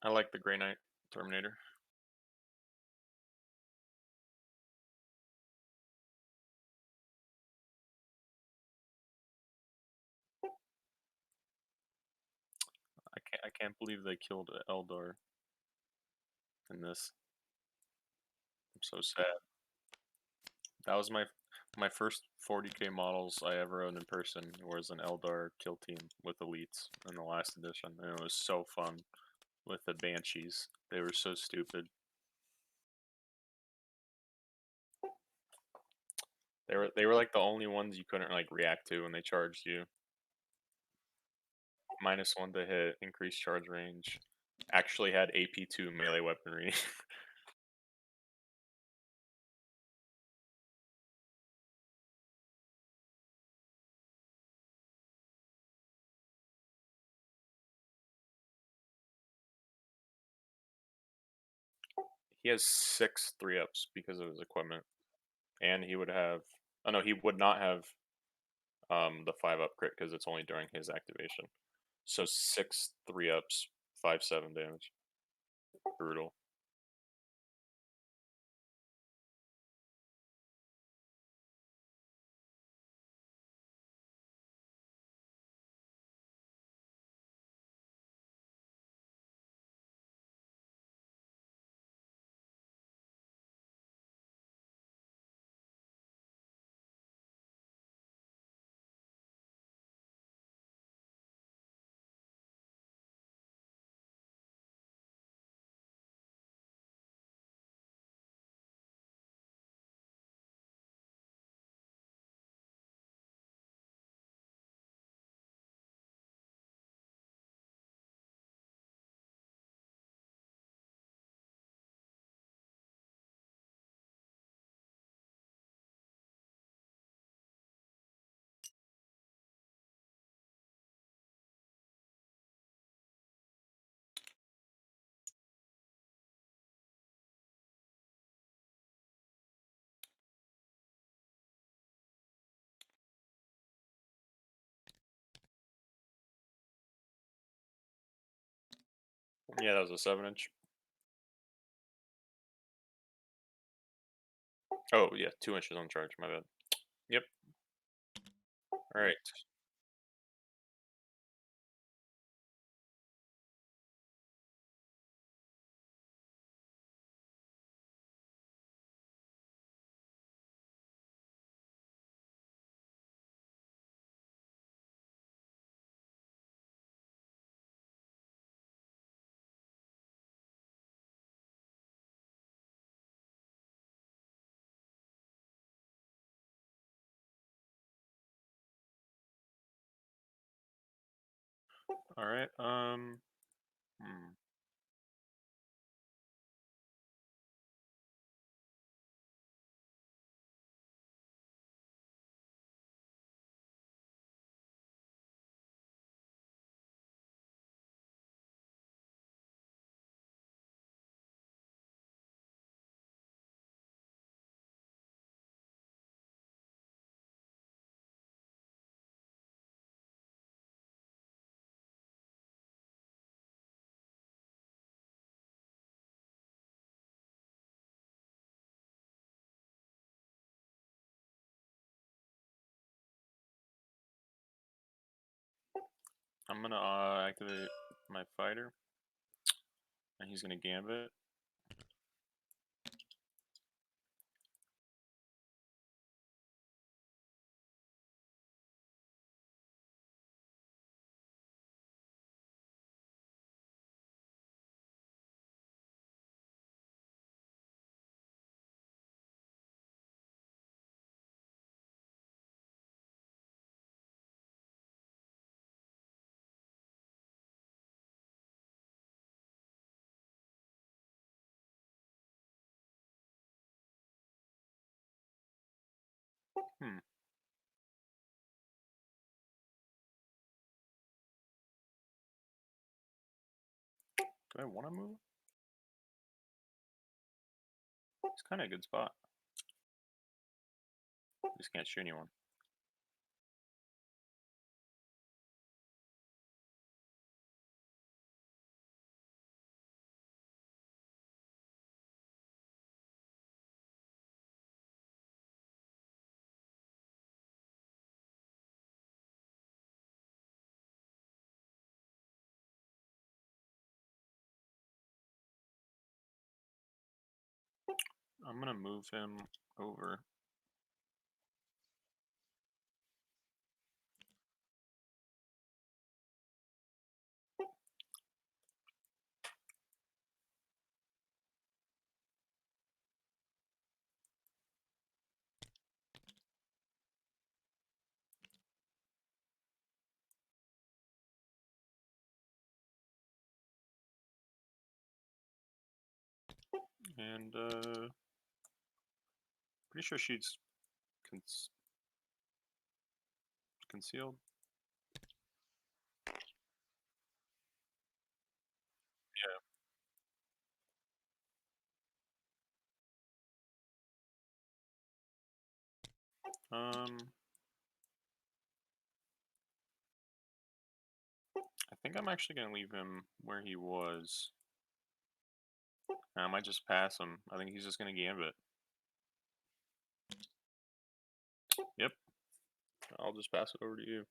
I like the Grey Knight Terminator. I can't believe they killed Eldar in this. I'm so sad. That was my first 40k models I ever owned in person was an Eldar kill team with elites in the last edition, and it was so fun with the Banshees. They were so stupid. They were like the only ones you couldn't like react to when they charged you. -1 to hit, increased charge range. Actually had AP2 melee weaponry. He has 6 3-ups because of his equipment. And he would have oh no, he would not have the 5-up crit because it's only during his activation. So 6 3-ups, 5/7 damage. Brutal. Yeah, that was a 7-inch. Oh yeah, 2 inches on charge, my bad. Yep. Alright. All right. Hmm. I'm gonna activate my fighter, and he's gonna gambit. Hmm. Do I want to move? It's kind of a good spot. Just can't shoot anyone. I'm gonna move him over. And pretty sure she's con concealed. Um, I think I'm actually gonna leave him where he was. I might just pass him. I think he's just gonna gambit. Yep. I'll just pass it over to you.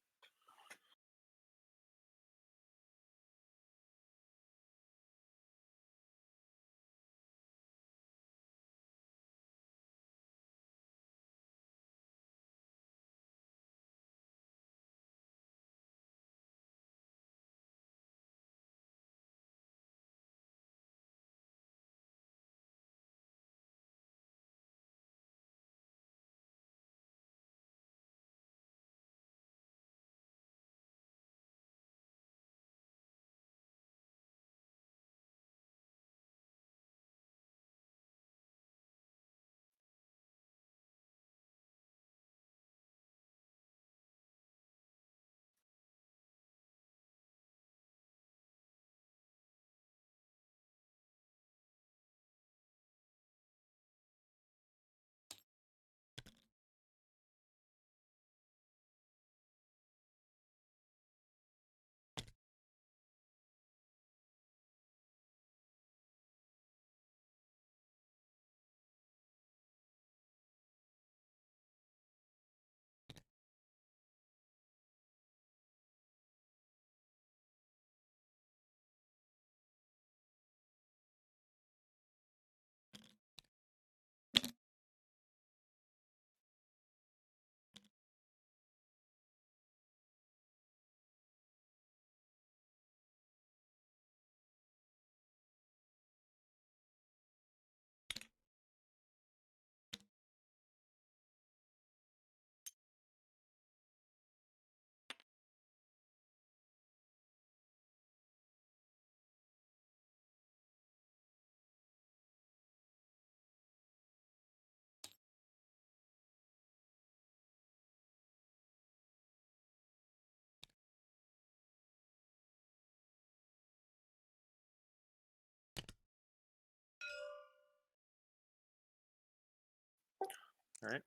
Alright.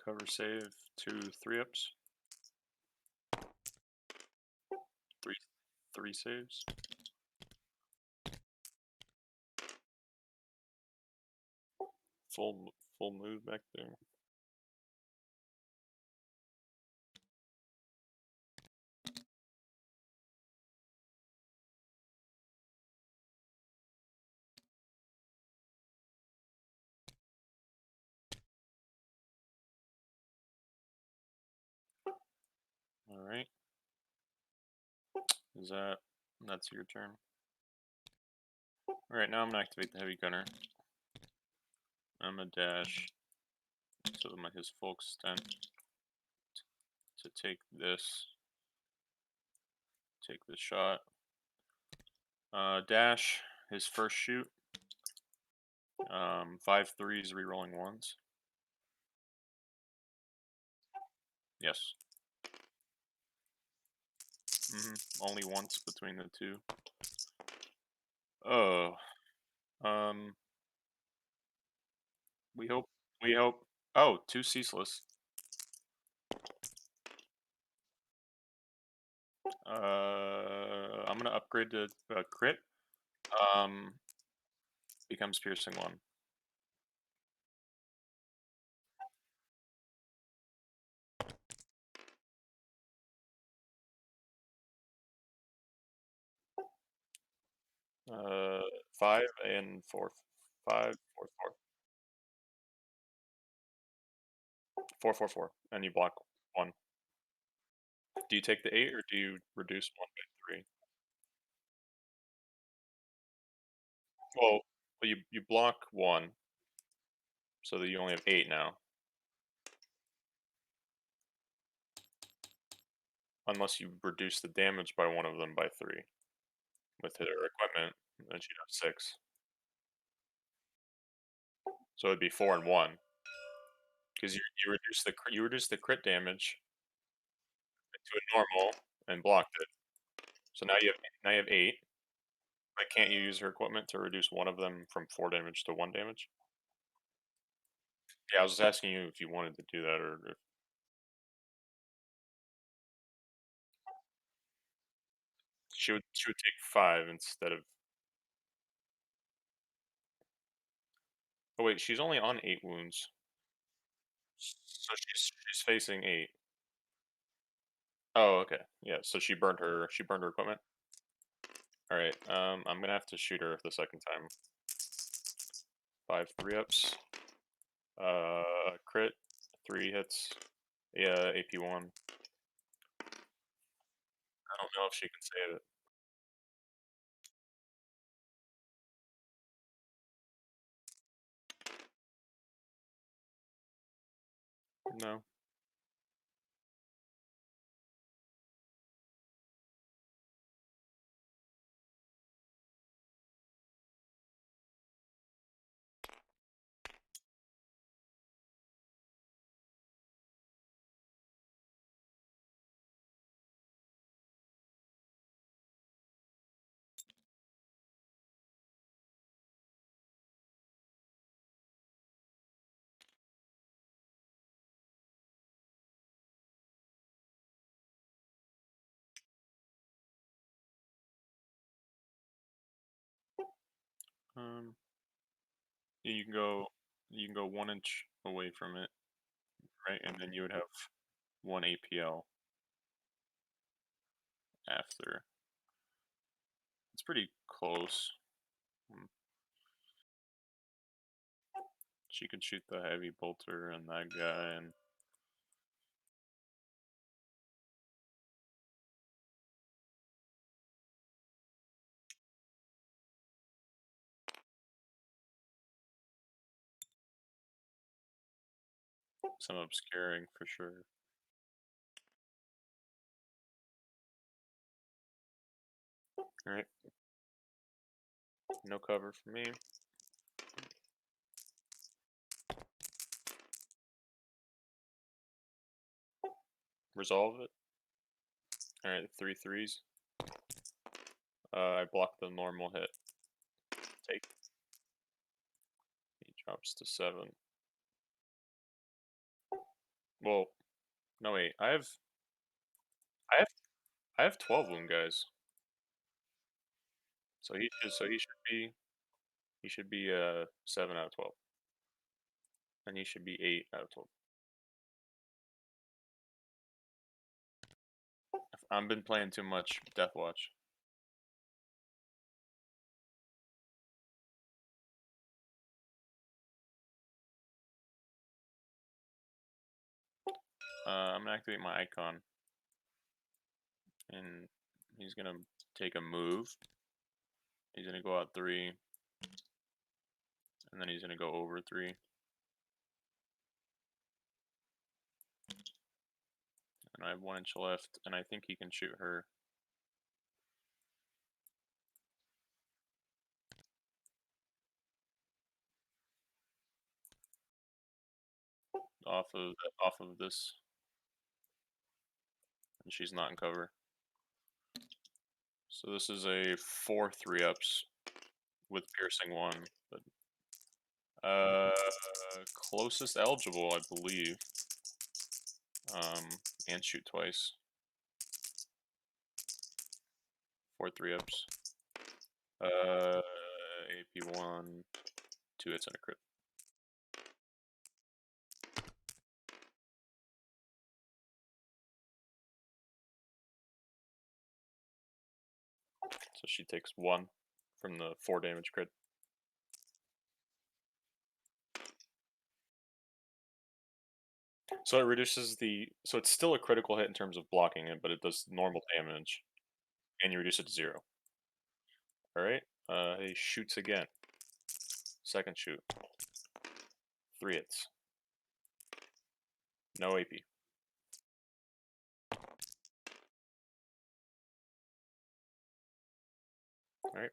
Cover save, 2 3-ups. Three saves. Full move back there. Alright. That's your turn. Alright, now I'm gonna activate the heavy gunner. I'm gonna dash so his full extent to take this shot. Dash his first shoot. 5 3s, rerolling 1s. Yes. Only once between the two. Oh. We hope. Oh, 2 ceaseless. I'm gonna upgrade to crit. Becomes piercing 1. Uh, 5 and 4. 5 4 4. 4 4 4, and you block 1. Do you take the 8 or do you reduce 1 by 3? Well, you block 1, so that you only have 8 now. Unless you reduce the damage by one of them by 3 with her equipment, then she'd have 6. So it'd be 4 and 1 because you reduce the crit damage to a normal and blocked it. So now you have 8. But can't you use her equipment to reduce one of them from 4 damage to 1 damage? Yeah, I was just asking you if you wanted to do that or if she would take 5 instead of. Oh wait, she's only on 8 wounds. So she's facing 8. Oh, okay. Yeah, so she burned her equipment. All right. I'm gonna have to shoot her the second time. 5 3-ups. Crit, 3 hits. Yeah, AP1. I don't know if she can save it. No. Um. Yeah, you can go 1 inch away from it, right? And then you would have 1 APL after. It's pretty close. Hmm. She could shoot the heavy bolter and that guy, and some obscuring for sure. All right. No cover for me. Resolve it. Alright, 3 3s. I block the normal hit. Take. He drops to 7. Well, no wait. I have I have 12 wound guys. So he should be 7 out of 12. And he should be 8 out of 12. I've been playing too much Death Watch. I'm gonna activate my icon. And he's gonna take a move. He's gonna go out 3. And then he's gonna go over 3. And I have 1 inch left, and I think he can shoot her. Off of this. And she's not in cover. So this is a 4 3-ups with piercing 1, but closest eligible, I believe. And shoot twice. 4 3-ups. AP1, 2 hits and a crit. So she takes 1 from the 4 damage crit. So it reduces so it's still a critical hit in terms of blocking it, but it does normal damage, and you reduce it to 0. Alright, he shoots again. Second shoot. 3 hits. No AP. Alright.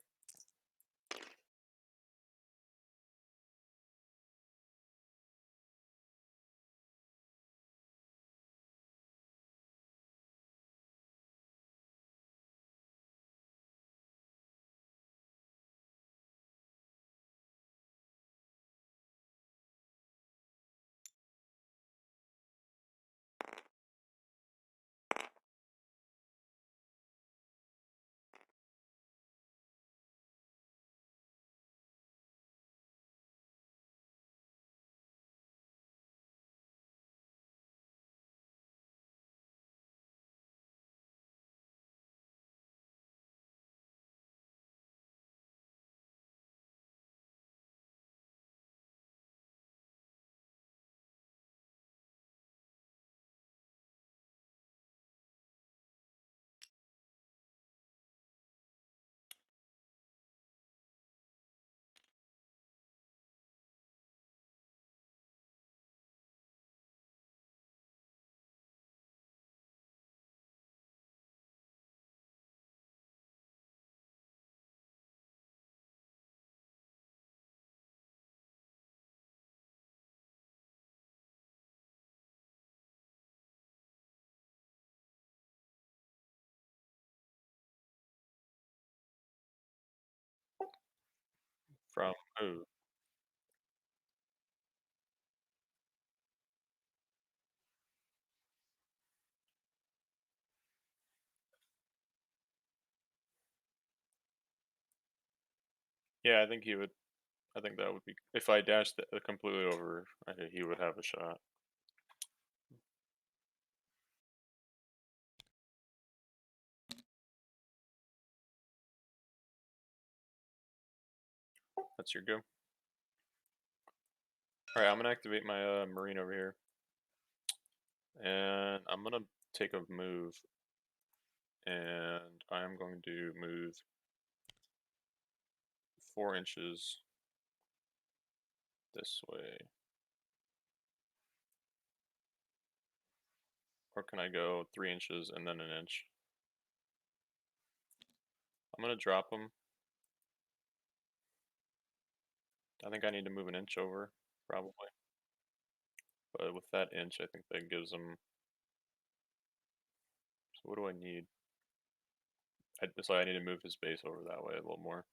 From who? Yeah, I think he would. I think that would be. If I dashed it completely over, I think he would have a shot. That's your go. Alright, I'm gonna activate my marine over here. And I'm gonna take a move. And I'm going to move 4 inches this way. Or can I go 3 inches and then an inch? I'm gonna drop him. I think I need to move an inch over, probably. But with that inch, I think that gives him. So what do I need? So I need to move his base over that way a little more.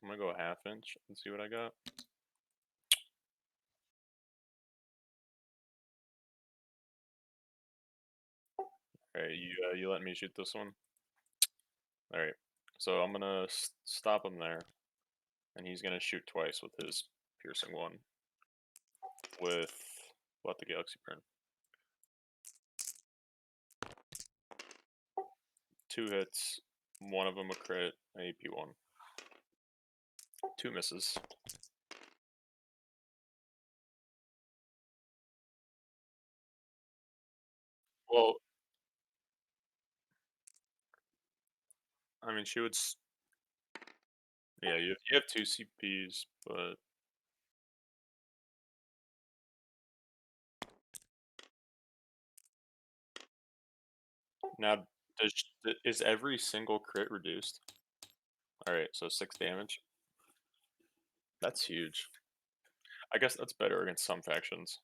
I'm gonna go a half inch and see what I got. Alright, you let me shoot this one? Alright. So I'm gonna stop him there, and he's gonna shoot twice with his piercing one. With Let the Galaxy Burn. 2 hits, one of them a crit, AP1. 2 misses. Well, I mean, she would. Yeah, you have 2 CPs, but now is every single crit reduced? All right, so 6 damage. That's huge. I guess that's better against some factions.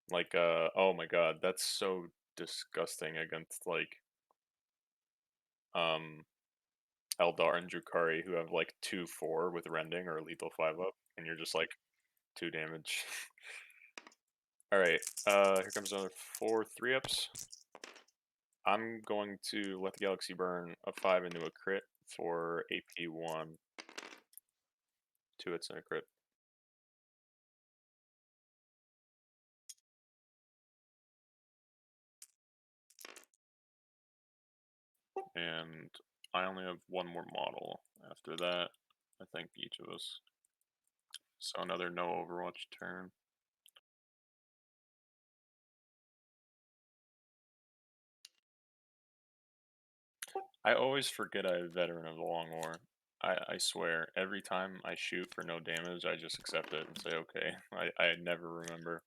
Like, oh my god, that's so disgusting against like um Eldar and Drukhari who have like 2/4 with rending or lethal 5-up, and you're just like 2 damage. All right, here comes another 4 3-ups. I'm going to let the Galaxy Burn a 5 into a crit for AP1. 2 hits and a crit. And I only have one more model after that, I think, each of us. So another no Overwatch turn. I always forget I have Veteran of the Long War. I swear, every time I shoot for no damage, I just accept it and say, okay. I never remember.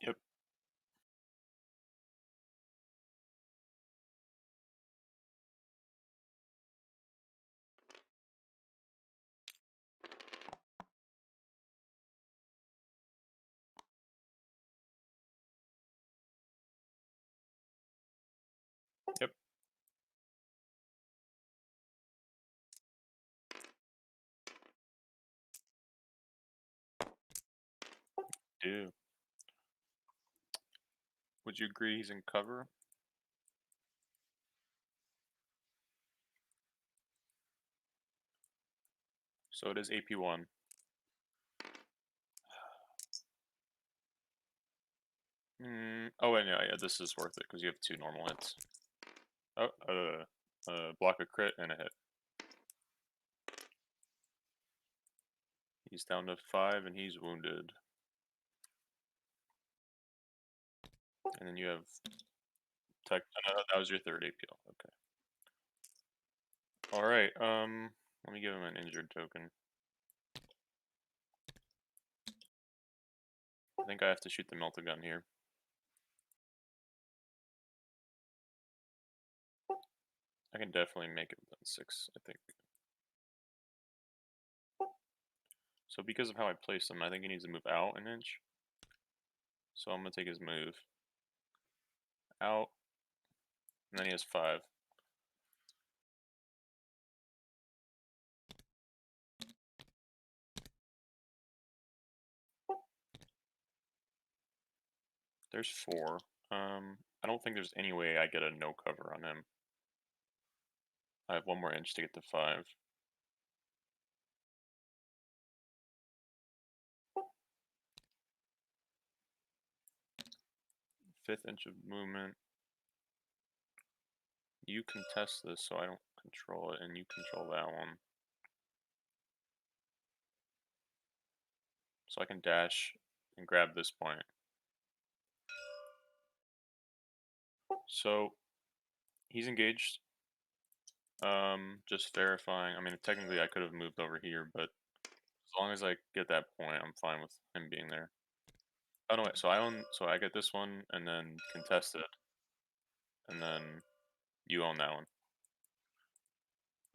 Yep, yep, do. Would you agree he's in cover? So it is AP1. Oh wait, no, yeah, this is worth it because you have 2 normal hits. Oh, block a crit and a hit. He's down to 5 and he's wounded. And then you have tech. That was your 3rd APL. Okay. All right. Let me give him an injured token. I think I have to shoot the melt-a-gun here. I can definitely make it within 6, I think. So because of how I placed him, I think he needs to move out an inch. So I'm gonna take his move out, and then he has 5. There's 4. I don't think there's any way I get a no cover on him. I have 1 more inch to get to 5. 5th inch of movement. You contest this, so I don't control it, and you control that one. So I can dash and grab this point. So he's engaged. Just verifying. I mean, technically I could have moved over here, but as long as I get that point, I'm fine with him being there. Oh no, wait. So I get this one, and then contested, and then you own that one.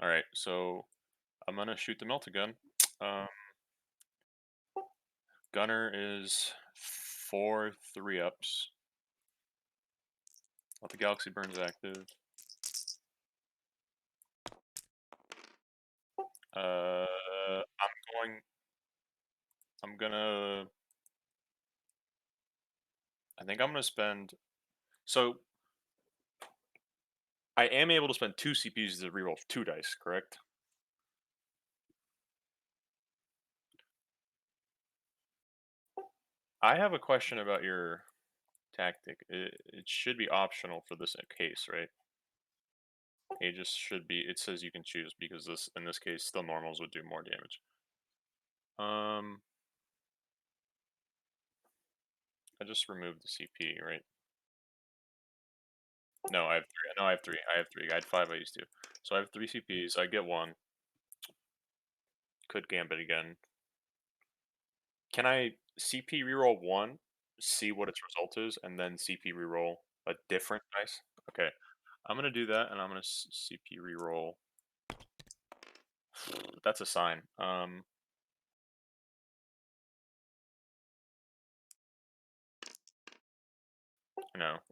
All right. So I'm gonna shoot the Meltagun. Um, Gunner is 4 3-ups. Let the Galaxy Burn's active. I'm going. I'm gonna. I think I'm gonna spend. So I am able to spend 2 CPs to reroll 2 dice, correct? I have a question about your tactic. It should be optional for this case, right? It just should be. It says you can choose because this, in this case, still normals would do more damage. Um, I just removed the CP, right? No, I have three. No, I have three. I have three. I had five. I used to. So I have 3 CPs. I get one. Could gambit again. Can I CP reroll one, see what its result is, and then CP reroll a different dice? Okay, I'm gonna do that, and I'm gonna CP reroll. That's a sign. No,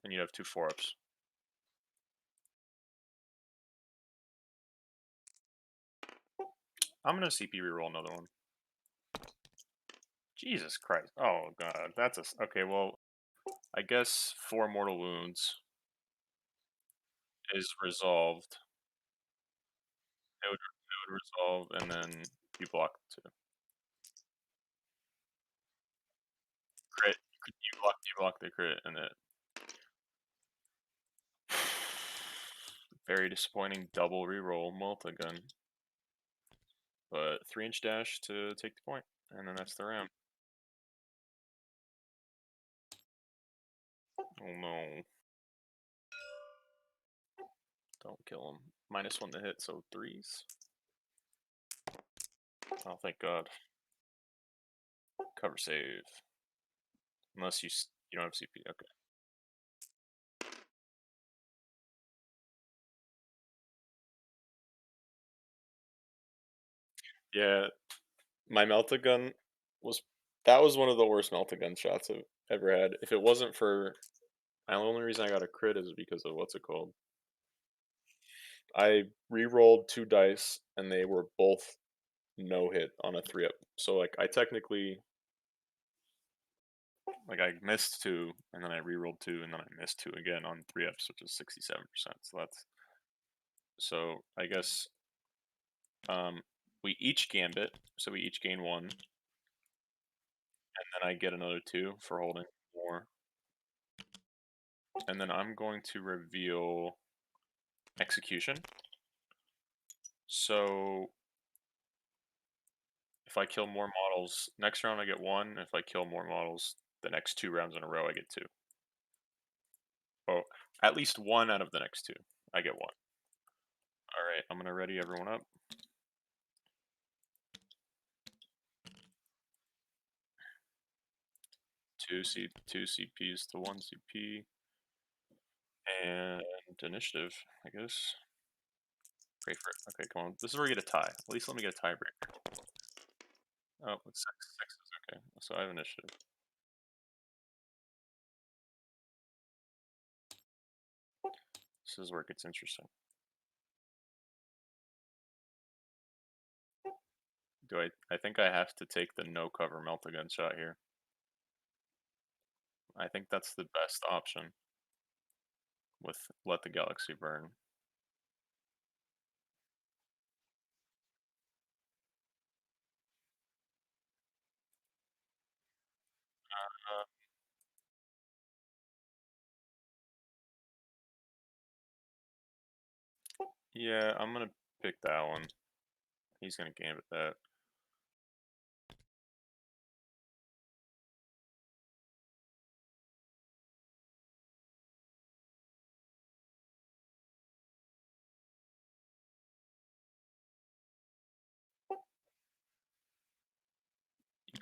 and you have 2 4-ups. I'm gonna CP reroll another one. Jesus Christ! Oh God, that's okay. Well, I guess 4 mortal wounds is resolved. It would resolve, and then you block 2. Crit. You block the crit, and it. Very disappointing double reroll multi-gun. But 3-inch dash to take the point, and then that's the round. Oh no. Don't kill him. -1 to hit, so 3s. Oh, thank God. Cover save. Unless you don't have CP. Okay. Yeah, my Meltagun was that was one of the worst Meltagun shots I've ever had. If it wasn't for the only reason I got a crit is because of what's it called? I re-rolled 2 dice and they were both no hit on a 3-up. So like I technically I missed 2 and then I re-rolled 2 and then I missed 2 again on 3-ups, which is 67%. So I guess um we each gambit, so we each gain 1, and then I get another 2 for holding more. And then I'm going to reveal execution. So if I kill more models next round I get 1. If I kill more models the next 2 rounds in a row I get 2. Oh, at least 1 out of the next 2. I get 1. Alright, I'm gonna ready everyone up. 2 CPs to 1 CP. And initiative, I guess. Pray for it. Okay, come on. This is where we get a tie. At least let me get a tiebreaker. Oh, it's 6. 6 is okay. So I have initiative. This is where it gets interesting. I think I have to take the no cover melt-a-gun shot here. I think that's the best option with let the galaxy burn. Uh, yeah, I'm gonna pick that one. He's gonna gambit that.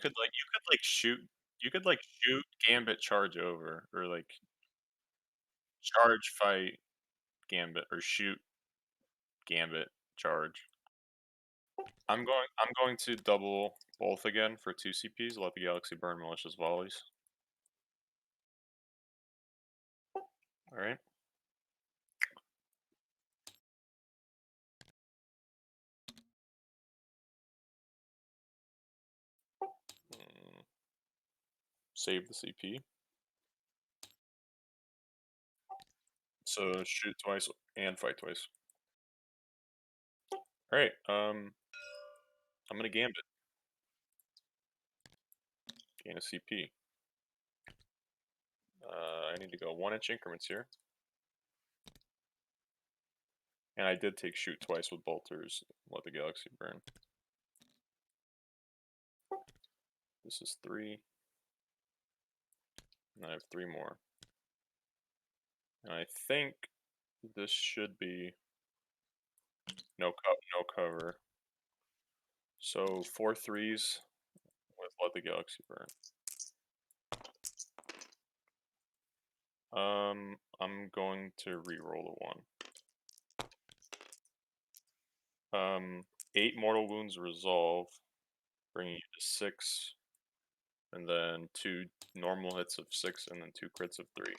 You could shoot. You could shoot, gambit, charge over, or charge, fight, gambit, or shoot, gambit, charge. I'm going to double both again for 2 CPs. Let the galaxy burn malicious volleys. All right. Mm, save the CP. So shoot twice and fight twice. All right. I'm gonna gambit. Gain a CP. I need to go 1-inch increments here. And I did take shoot twice with bolters. Let the galaxy burn. This is 3. And I have 3 more. And I think this should be no cover. So 4 threes with let the galaxy burn. I'm going to re-roll a 1. 8 mortal wounds resolve, bringing you to 6, and then 2 normal hits of 6, and then 2 crits of 3.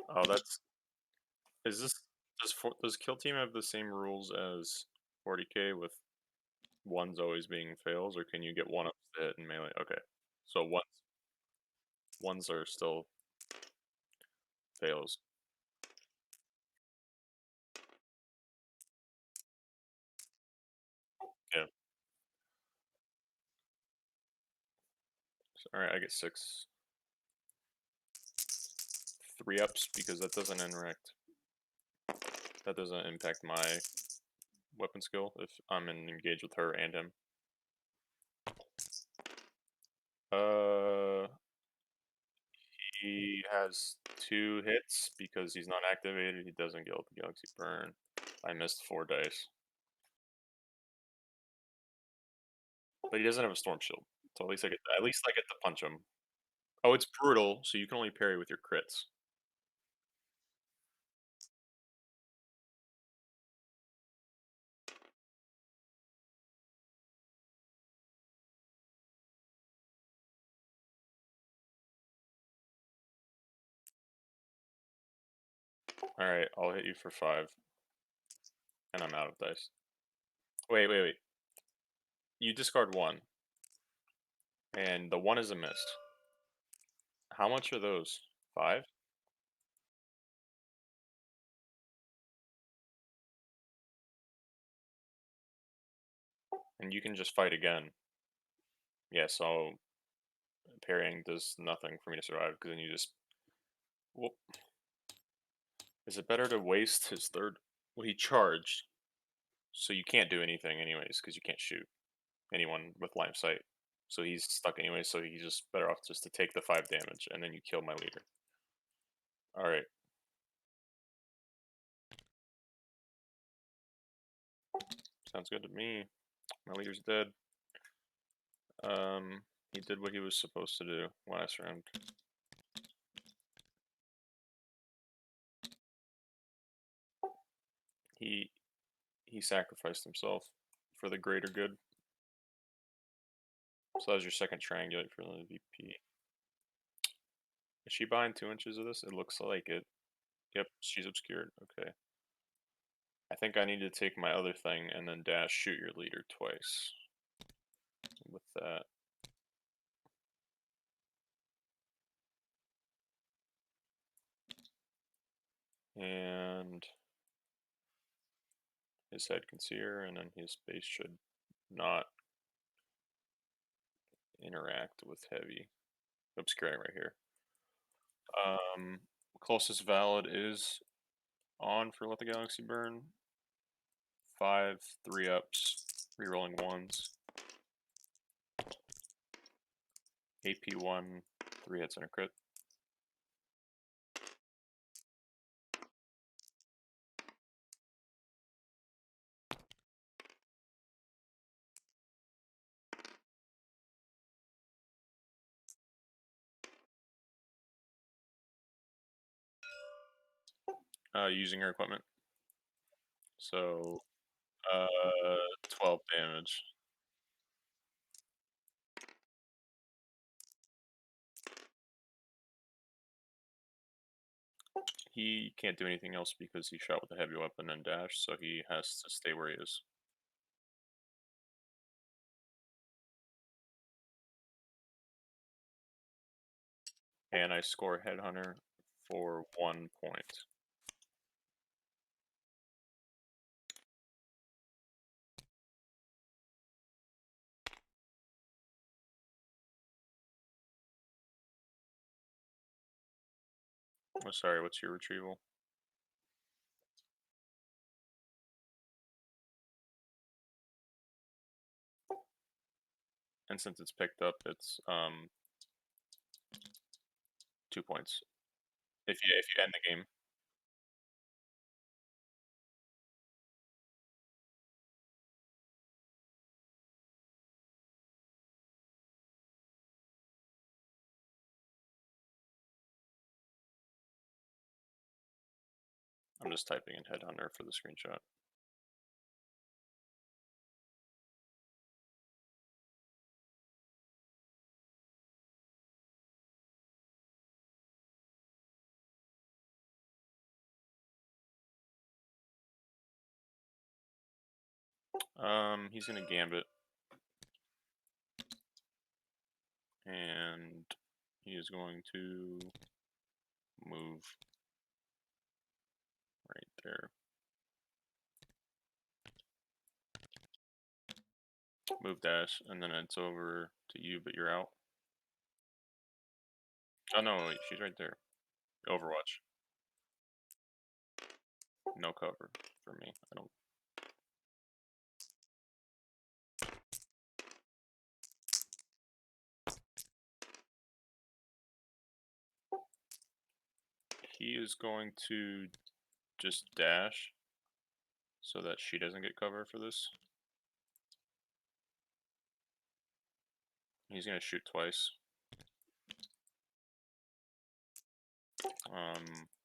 Oh, that's is this does kill team have the same rules as 40k with ones always being fails, or can you get one up to hit in melee? Okay, so ones are still fails. Yeah. So, all right, I get 6 3-ups because that doesn't interact. That doesn't impact my weapon skill if I'm engaged with her and him. Uh, he has 2 hits because he's not activated. He doesn't get the galaxy burn. I missed 4 dice, but he doesn't have a storm shield. So at least I get to punch him. Oh, it's brutal, so you can only parry with your crits. All right, I'll hit you for 5, and I'm out of dice. Wait. You discard 1, and the 1 is a miss. How much are those? 5? And you can just fight again. Yeah, so parrying does nothing for me to survive because then you just. Well, is it better to waste his third? Well, he charged, so you can't do anything anyways because you can't shoot anyone with line of sight. So he's stuck anyway. So he's just better off just to take the 5 damage and then you kill my leader. All right. Sounds good to me. My leader's dead. He did what he was supposed to do last round. He he sacrificed himself for the greater good. So that was your second triangulate for the VP. Is she behind 2 inches of this? It looks like it. Yep, she's obscured. Okay. I think I need to take my other thing and then dash shoot your leader twice. With that. And his head can see her, and then his base should not interact with heavy. Obscuring right here. Closest valid is on for Let the Galaxy Burn. 5 3-ups, rerolling 1s. AP1, 3 hits and a crit. Using her equipment. So, 12 damage. He can't do anything else because he shot with a heavy weapon and dash, so he has to stay where he is. And I score Headhunter for 1 point. Oh, sorry, what's your retrieval? And since it's picked up, it's 2 points. If you end the game. I'm just typing in Headhunter for the screenshot. He's gonna Gambit. And he is going to move right there. Move dash, and then it's over to you, but you're out. Oh no, wait, she's right there. Overwatch. No cover for me. I don't. He is going to just dash so that she doesn't get cover for this. He's gonna shoot twice.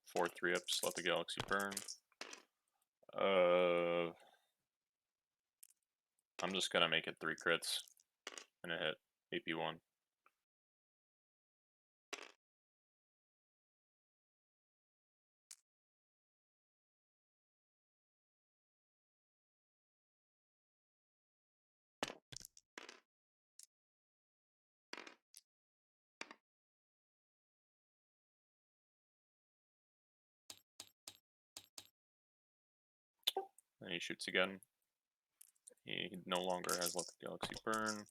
4 3-ups, Let the Galaxy Burn. I'm just gonna make it 3 crits and a hit. AP1. Then he shoots again. He no longer has Let the Galaxy Burn.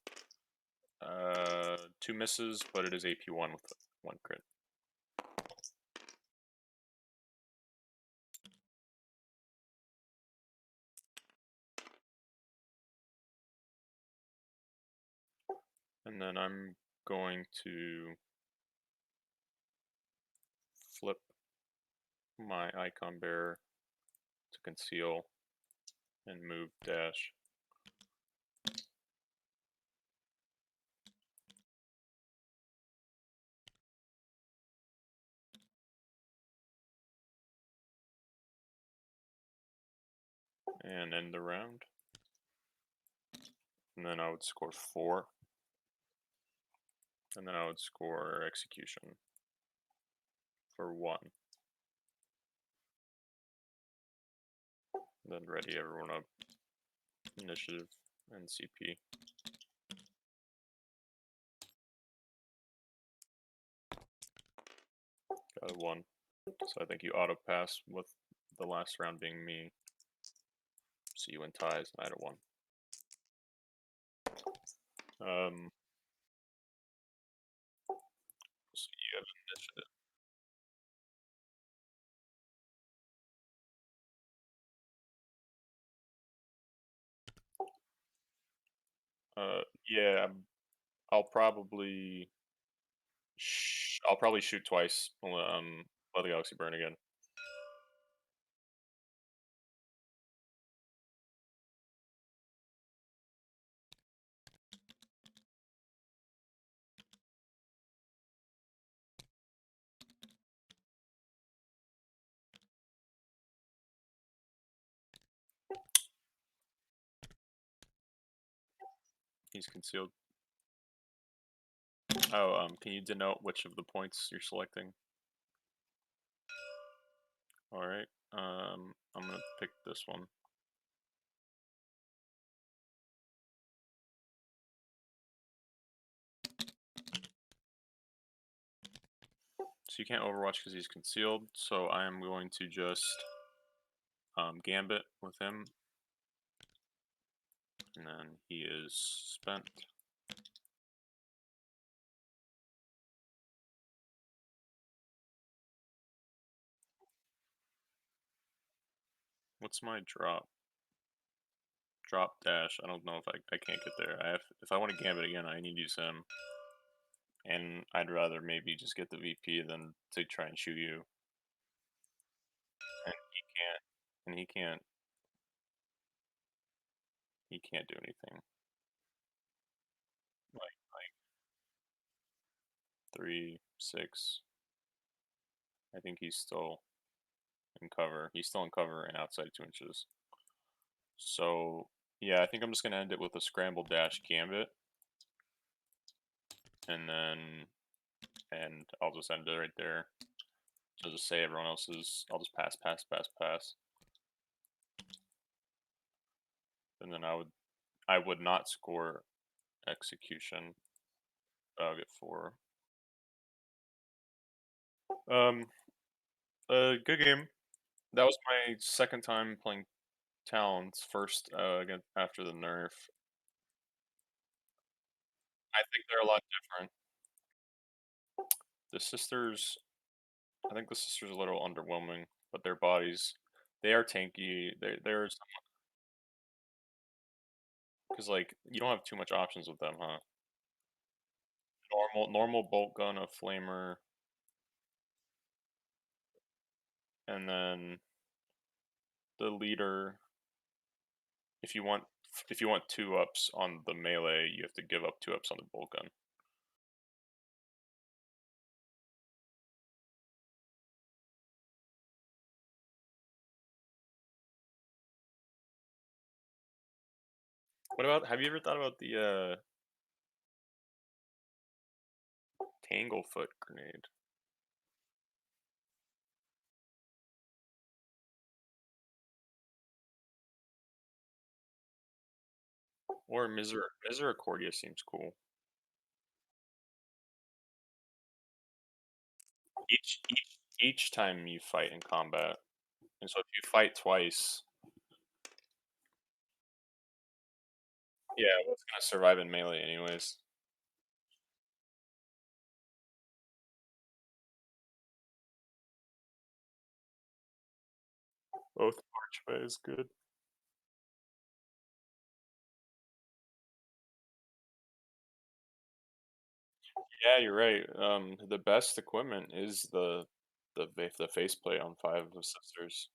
2 misses, but it is AP1 with 1 crit. And then I'm going to flip my icon bearer to conceal and move dash. And end the round. And then I would score 4. And then I would score execution for 1. And then ready everyone up. Initiative and CP. Got a 1. So I think you auto pass with the last round being me. So you win ties, and I had a 1. Um, so you have initiative. Yeah, I'll probably I'll probably shoot twice. Let the galaxy burn again. He's concealed. Oh, can you denote which of the points you're selecting? All right. I'm gonna pick this one. So you can't Overwatch because he's concealed. So I am going to just Gambit with him, and then he is spent. What's my drop? Drop dash. I don't know if I can't get there. If I want to Gambit again, I need to use him, and I'd rather maybe just get the VP than to try and shoot you. And he can't. And he can't do anything. Like 3, 6. I think he's still in cover. He's still in cover and outside 2 inches. So yeah, I think I'm just gonna end it with a scramble dash gambit, and then I'll just end it right there. I'll just say everyone else's. I'll just pass, pass, pass, pass, and then I would not score execution. But I'll get 4. Um, good game. That was my second time playing Talons. First, again after the nerf. I think they're a lot different. The sisters, I think the sisters are a little underwhelming, but their bodies, they are tanky. They're because like you don't have too much options with them, huh? Normal bolt gun, a flamer, and then the leader. If you want if you want 2 ups on the melee, you have to give up 2 ups on the bolt gun. What about, have you ever thought about the Tanglefoot grenade or Misericordia seems cool. Each time you fight in combat, and so if you fight twice, yeah, well, it's gonna survive in melee anyways. Both archway is good. Yeah, you're right. The best equipment is the faceplate on 5 of Sisters.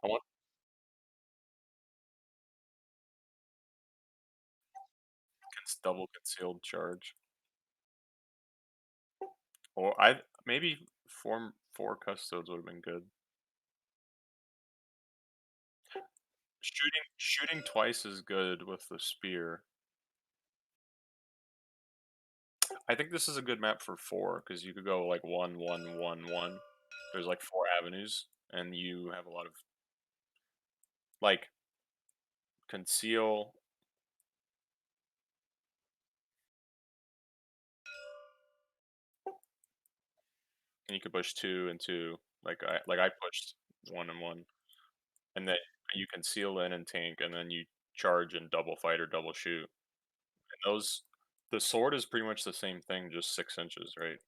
I want double concealed charge, or I maybe four custodes would have been good. Shooting twice is good with the spear. I think this is a good map for 4 because you could go like 1, 1, 1, 1. There's like 4 avenues, and you have a lot of like conceal. And you could push 2 and 2. Like I pushed one and one, and then you can seal in and tank, and then you charge and double fight or double shoot. And those, the sword is pretty much the same thing, just 6 inches, right?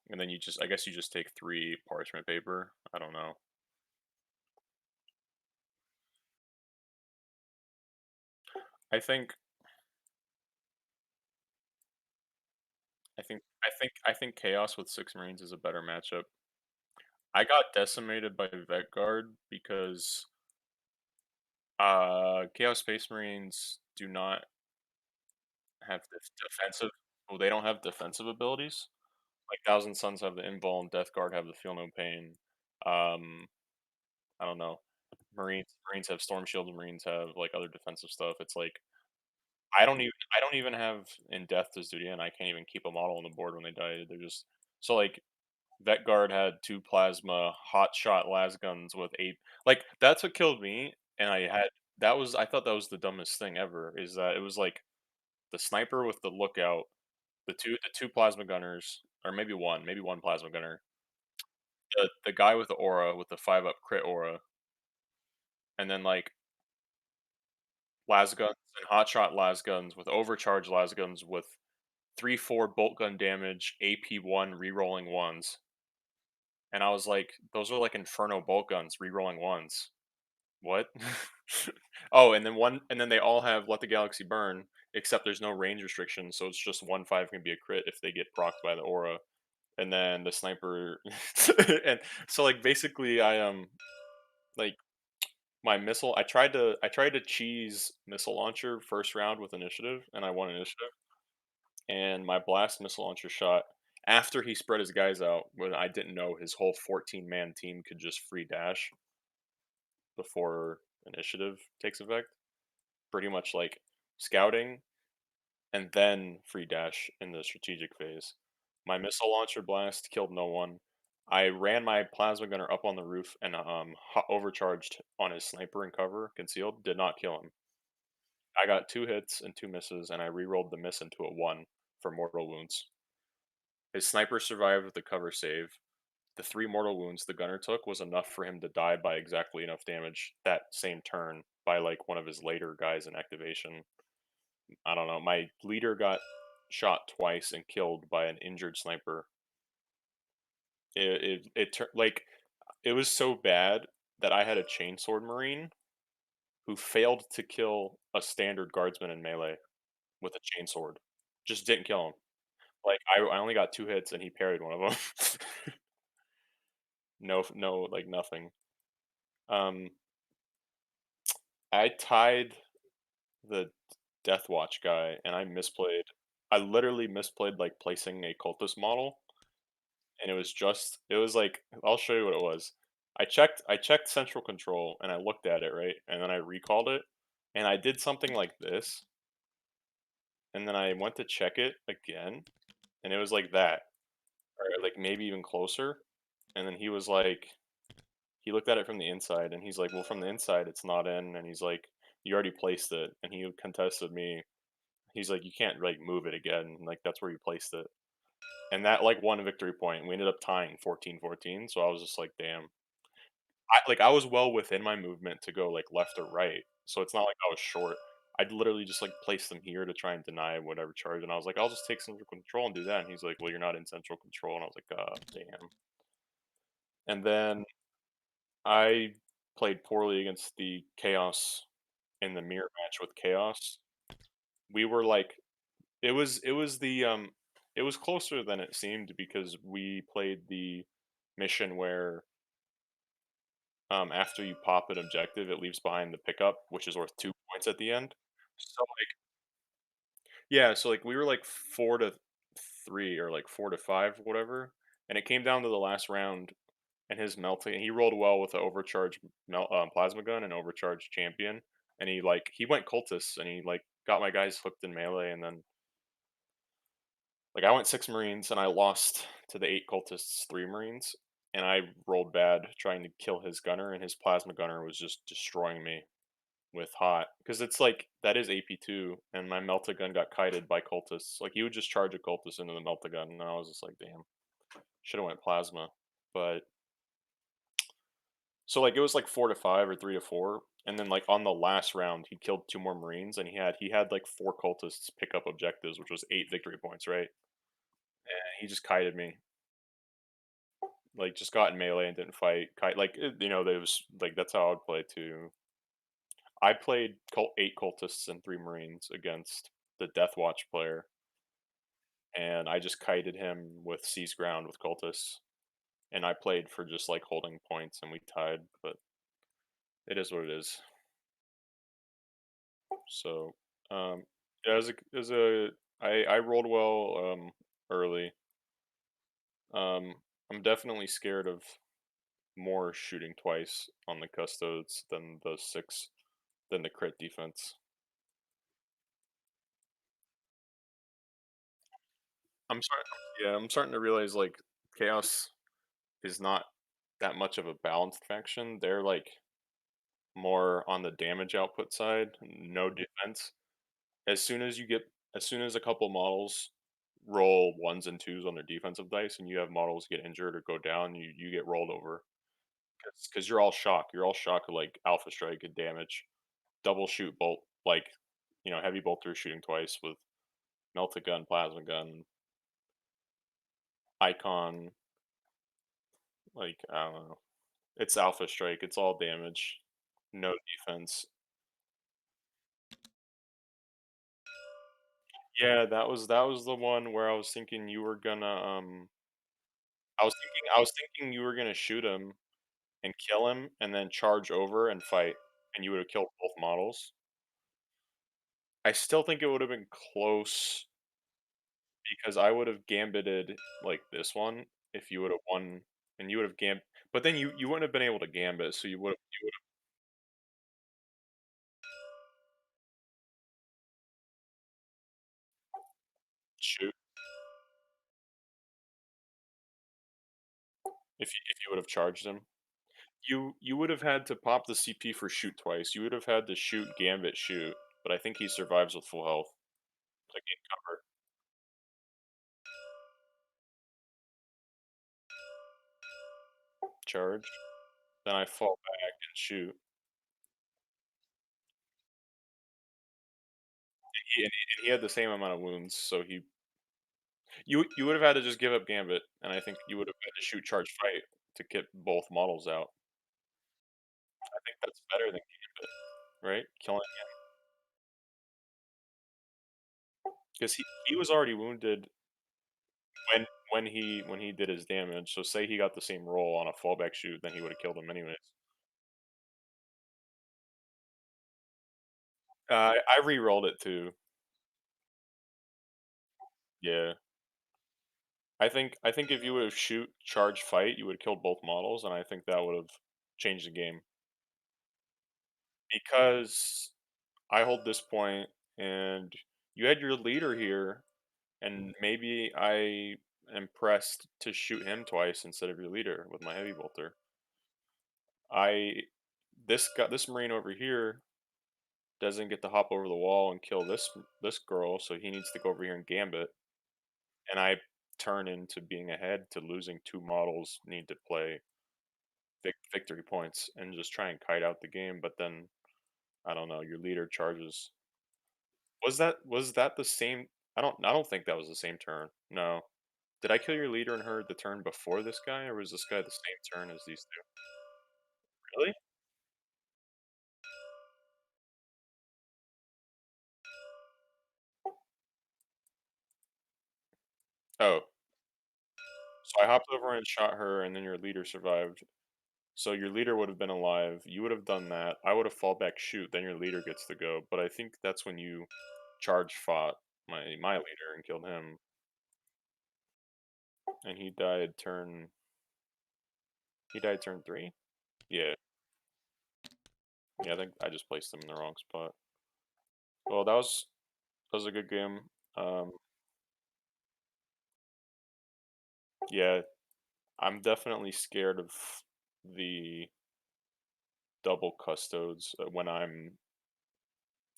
And then you just, I guess you just take three parchment paper. I don't know. I think, I think chaos with 6 marines is a better matchup. I got decimated by Vet Guard because Chaos Space Marines do not have defensive. Well, they don't have defensive abilities. Like Thousand Suns have the invul, and Death Guard have the feel no pain. Um, I don't know. Marines have Storm Shield. Marines have like other defensive stuff. It's like I don't even have in Death to Duty, and I can't even keep a model on the board when they die. They're just so like Vet Guard had two plasma hot shot las guns with eight. Like that's what killed me, and I thought that was the dumbest thing ever. Is that it was like the sniper with the lookout, the two plasma gunners, or maybe one plasma gunner, the guy with the aura with the 5 up crit aura, and then like las guns and hot shot las guns with overcharged las guns with 3-4 bolt gun damage, AP1 rerolling ones. And I was like, those are like Inferno bolt guns, rerolling ones. What? Oh, and then they all have Let the Galaxy Burn, except there's no range restriction, so it's just 1/5 can be a crit if they get procced by the aura. And then the sniper and so like basically like my missile I tried to cheese missile launcher first round with initiative, and I won initiative. And my blast missile launcher shot after he spread his guys out when I didn't know his whole 14-man team could just free dash before initiative takes effect. Pretty much like scouting and then free dash in the strategic phase. My missile launcher blast killed no one. I ran my plasma gunner up on the roof and overcharged on his sniper and cover concealed. Did not kill him. I got 2 hits and 2 misses, and I rerolled the miss into a 1 for mortal wounds. His sniper survived with the cover save. The 3 mortal wounds the gunner took was enough for him to die by exactly enough damage that same turn by like one of his later guys in activation. I don't know. My leader got shot twice and killed by an injured sniper. Like it was so bad that I had a chainsword marine who failed to kill a standard guardsman in melee with a chainsword. Just didn't kill him. Like I only got 2 hits and he parried one of them. No, like nothing. Um, I tied the Death Watch guy and I misplayed. I literally misplayed like placing a cultist model, and it was like I'll show you what it was. I checked central control and I looked at it, right? And then I recalled it and I did something like this, and then I went to check it again and it was like that, or like maybe even closer. And then he looked at it from the inside and he's like, "Well, from the inside it's not in." And he's like, "You already placed it." And he contested me. He's like, "You can't like move it again. Like that's where you placed it." And that like won a victory point. We ended up tying 14-14. So I was just like, "Damn." I was well within my movement to go, like, left or right, so it's not like I was short. I'd literally just, like, place them here to try and deny whatever charge, and I was like, "I'll just take central control and do that," and he's like, "Well, you're not in central control," and I was like, damn." And then I played poorly against the Chaos in the mirror match with Chaos. We were, like it was closer than it seemed because we played the mission where after you pop an objective, it leaves behind the pickup, which is worth 2 points at the end. So like, yeah, so like we were like 4-3 or like 4-5, whatever, and it came down to the last round, and his melting, and he rolled well with the overcharged plasma gun and overcharged champion, and he went cultist, and he like got my guys hooked in melee, and then like I went 6 marines, and I lost to the 8 cultists 3 marines, and I rolled bad trying to kill his gunner, and his plasma gunner was just destroying me with hot because it's like that is AP2, and my melta gun got kited by cultists. Like you would just charge a cultist into the melta gun, and I was just like, damn, should have went plasma. but so like it was like 4-5 or 3-4, and then like on the last round he killed two more Marines, and he had like four cultists pick up objectives, which was 8 victory points, right? And he just kited me, like just got in melee and didn't fight. Like there was like that's how I would play too. I played 8 cultists and 3 Marines against the Death Watch player, and I just kited him with seize ground with cultists, and I played for just like holding points, and we tied. But it is what it is. So, yeah, I rolled well early. I'm definitely scared of more shooting twice on the custodes than the crit defense. I'm starting to realize like chaos is not that much of a balanced faction. They're like more on the damage output side, no defense. As soon as you get as soon as a couple models roll ones and twos on their defensive dice and you have models get injured or go down, you get rolled over because you're all shock. You're all shock of like alpha strike and damage, double shoot bolt, like heavy bolter shooting twice with melta gun, plasma gun, icon. Like I don't know, it's alpha strike. It's all damage, no defense. Yeah, that was the one where I was thinking you were gonna I was thinking you were gonna shoot him and kill him and then charge over and fight, and you would have killed both models. I still think it would have been close because I would have gambited like this one if you would have won, and you would have but then you wouldn't have been able to gambit, so you would shoot if you would have charged him. You would have had to pop the CP for shoot twice. You would have had to shoot gambit shoot, but I think he survives with full health to gain cover. Charge. Then I fall back and shoot. And he had the same amount of wounds, so you would have had to just give up Gambit, and I think you would have had to shoot charge fight to get both models out. I think that's better than Gambit, right? Killing him because he was already wounded when he did his damage. So say he got the same roll on a fallback shoot, then he would have killed him anyways. I re-rolled it too. Yeah, I think if you would have shoot charge fight, you would have killed both models, and I think that would have changed the game because I hold this point, and you had your leader here, and maybe I am pressed to shoot him twice instead of your leader with my heavy bolter. I this marine over here doesn't get to hop over the wall and kill this girl, so he needs to go over here and gambit, and I turn into being ahead to losing two models, need to play victory points and just try and kite out the game. But then I don't know, your leader charges. Was that the same? I don't think that was the same turn. No. Did I kill your leader and her the turn before this guy, or was this guy the same turn as these two? Really? Oh, so I hopped over and shot her, and then your leader survived. So your leader would have been alive. You would have done that. I would have fall back shoot. Then your leader gets to go. But I think that's when you charge fought my leader and killed him, and he died turn three. Yeah, yeah. I think I just placed him in the wrong spot. Well, that was a good game. Yeah, I'm definitely scared of the double custodes when I'm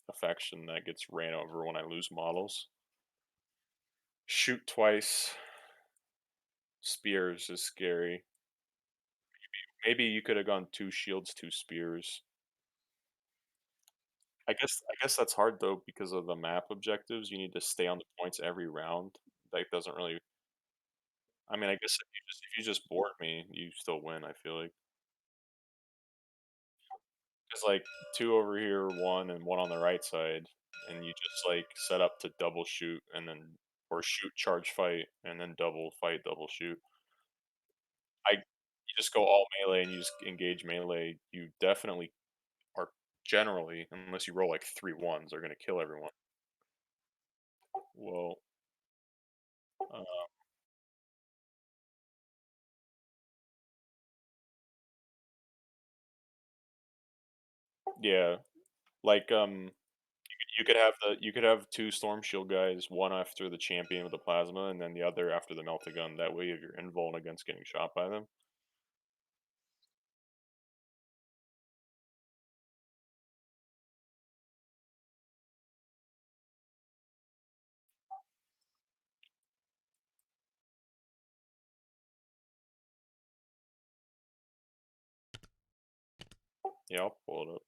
a faction that gets ran over when I lose models. Shoot twice spears is scary. maybe you could have gone 2 shields, 2 spears. I guess that's hard though because of the map objectives. You need to stay on the points every round. That doesn't really. I mean, I guess if you just board me, you still win. I feel like it's like 2 over here, 1 and 1 on the right side, and you just like set up to double shoot and then or shoot, charge, fight, and then double fight, double shoot. You just go all melee and you just engage melee. You definitely are generally, unless you roll like 3 ones, are gonna kill everyone. Well, uh, yeah, like you could have 2 storm shield guys, one after the champion with the plasma, and then the other after the melta gun. That way, if you're invuln against getting shot by them. Yeah, I'll pull it up.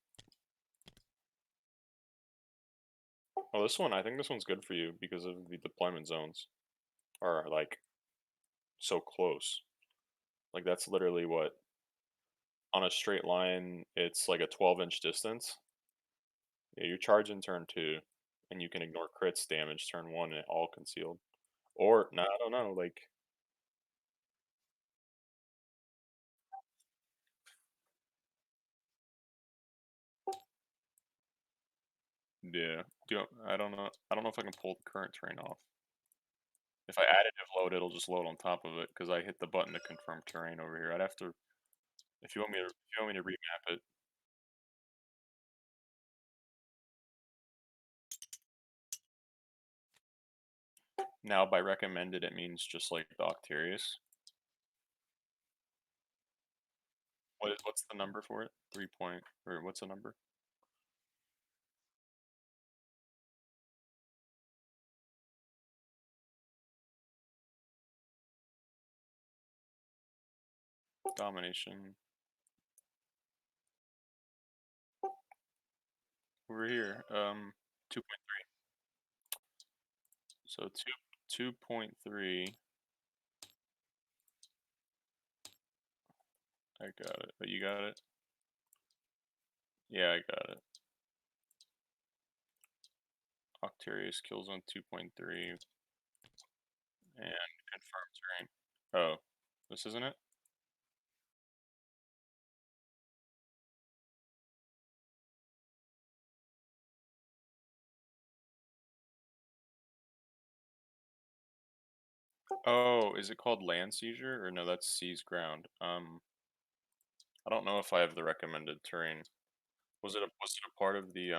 Oh, this one, I think this one's good for you because of the deployment zones are like so close. Like that's literally what on a straight line, it's like a 12-inch distance. Yeah, you charge in turn 2, and you can ignore crits damage turn 1 and all concealed. Or no, I don't know. Like yeah, I don't know. I don't know if I can pull the current terrain off. If I additive load, it'll just load on top of it because I hit the button to confirm terrain over here. I'd have to if you want me to remap it. Now by recommended, it means just like the Octarius. What's the number for it? 3 point or what's the number? Domination over here. 2.3. So 2.3. I got it. But you got it? Yeah, I got it. Octarius kills on 2.3 and confirm terrain. Oh, this isn't it? Oh, is it called land seizure or no? That's seize ground. I don't know if I have the recommended terrain. Was it a part of the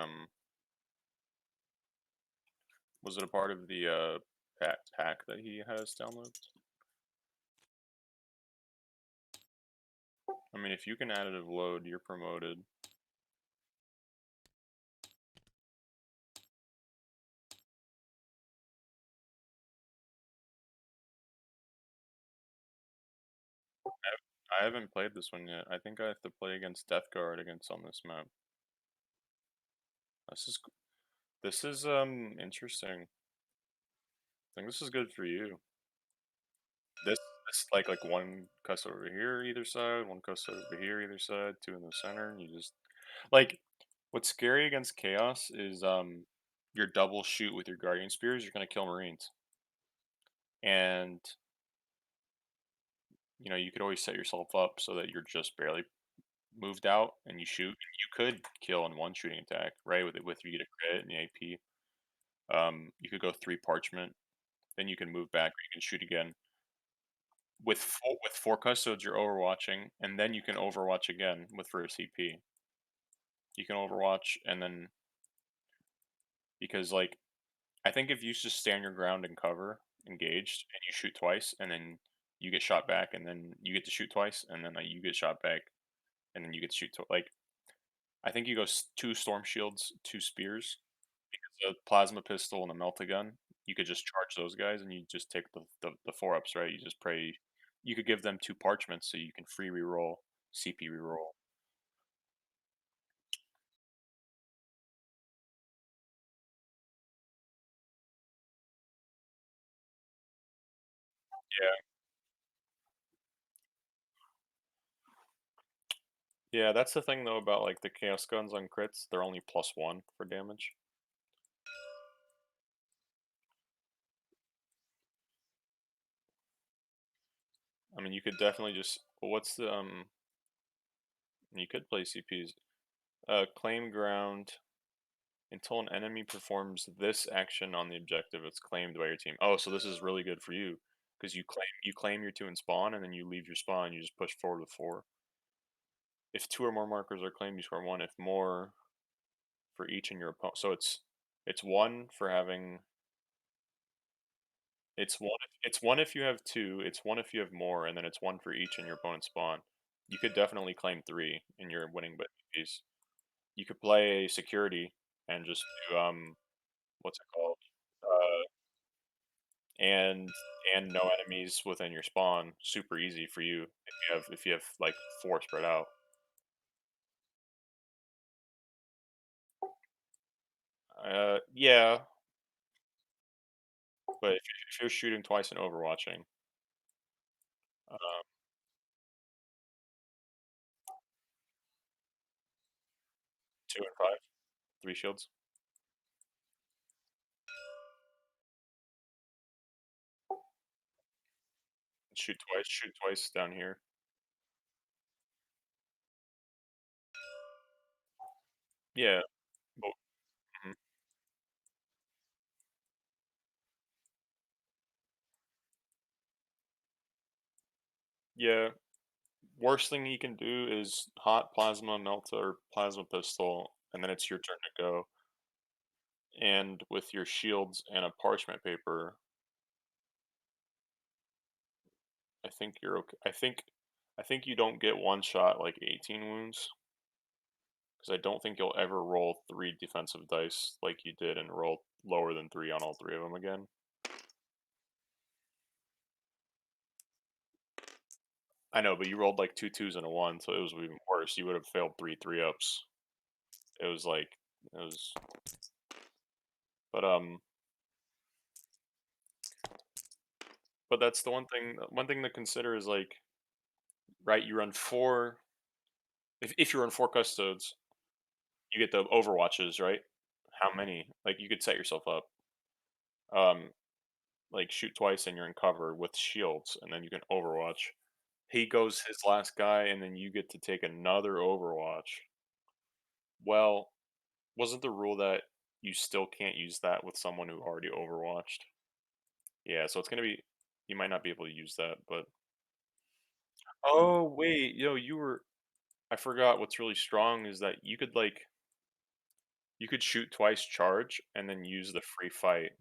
was it a part of the pack that he has downloaded? I mean, if you can additive load, you're promoted. I haven't played this one yet. I think I have to play against Death Guard against on this map. This is interesting. I think this is good for you. This like one cuss over here either side, one cuss over here either side, 2 in the center. And you just like what's scary against chaos is your double shoot with your guardian spears. You're gonna kill marines, and you could always set yourself up so that you're just barely moved out and you shoot. You could kill in one shooting attack, right? With you get a crit and the AP. You could go 3 parchment, then you can move back or you can shoot again. With four custodes, you're overwatching, and then you can overwatch again with first CP. You can overwatch, and then because like I think if you just stand your ground and cover, engaged, and you shoot twice, and then you get shot back, and then you get to shoot twice, and then like, you get shot back, and then you get to shoot like I think you go 2 storm shields, 2 spears, because a plasma pistol and a melta gun. You could just charge those guys, and you just take the 4 ups, right? You just pray. You could give them 2 parchments, so you can free reroll. CP reroll. Yeah. Yeah, that's the thing though about like the chaos guns on crits, they're only +1 for damage. I mean, you could definitely just what's the you could play CPs. Claim ground until an enemy performs this action on the objective, it's claimed by your team. Oh, so this is really good for you because you claim your 2 in spawn and then you leave your spawn, you just push forward with 4. If 2 or more markers are claimed, you score 1. If more for each in your opponent. So it's 1 for having it's one if you have 2, it's 1 if you have more, and then it's 1 for each in your opponent's spawn. You could definitely claim 3 in your winning piece. You could play security and just do what's it called? Uh and no enemies within your spawn. Super easy for you if you have like 4 spread out. Yeah, but if you're shooting twice and overwatching, 2 and 5, 3 shields. Shoot twice down here. Yeah, but mhm. Yeah, worst thing you can do is hot plasma melta or plasma pistol, and then it's your turn to go. And with your shields and a parchment paper, I think you're okay. I think you don't get one shot like 18 wounds because I don't think you'll ever roll 3 defensive dice like you did and roll lower than 3 on all 3 of them again. I know, but you rolled like 2 2s and a 1, so it was even worse. You would have failed 3 3-ups. It was like it was, but that's the one thing to consider is like, right, you run 4 if you run 4 custodes, you get the overwatches, right? How many? Like, you could set yourself up, um, like, shoot twice and you're in cover with shields, and then you can overwatch. He goes his last guy, and then you get to take another overwatch. Well, wasn't the rule that you still can't use that with someone who already overwatched? Yeah, so it's gonna be you might not be able to use that, but oh, wait, yo, I forgot what's really strong is that you could shoot twice charge and then use the free fight.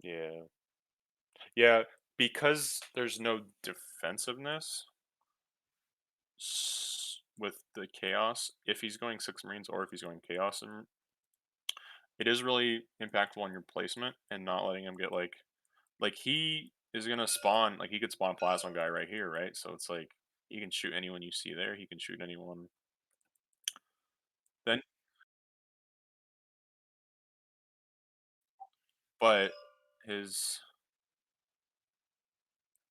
Yeah. Yeah, because there's no defensiveness with the chaos, if he's going 6 marines or if he's going chaos, and it is really impactful on your placement and not letting him get like he is gonna spawn like he could spawn plasma guy right here, right? So it's like he can shoot anyone you see there. He can shoot anyone. Then, but his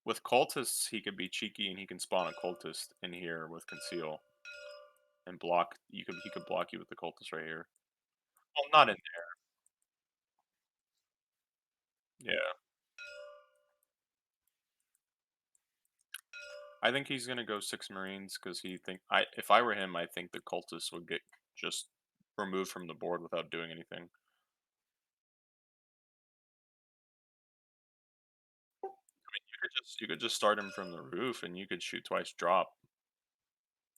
with cultists, he could be cheeky and he can spawn a cultist in here with conceal and block. He could block you with the cultist right here. Well, not in there. Yeah, I think he's gonna go 6 marines because he think I if I were him, I think the cultists would get just removed from the board without doing anything. You could just start him from the roof and you could shoot twice drop.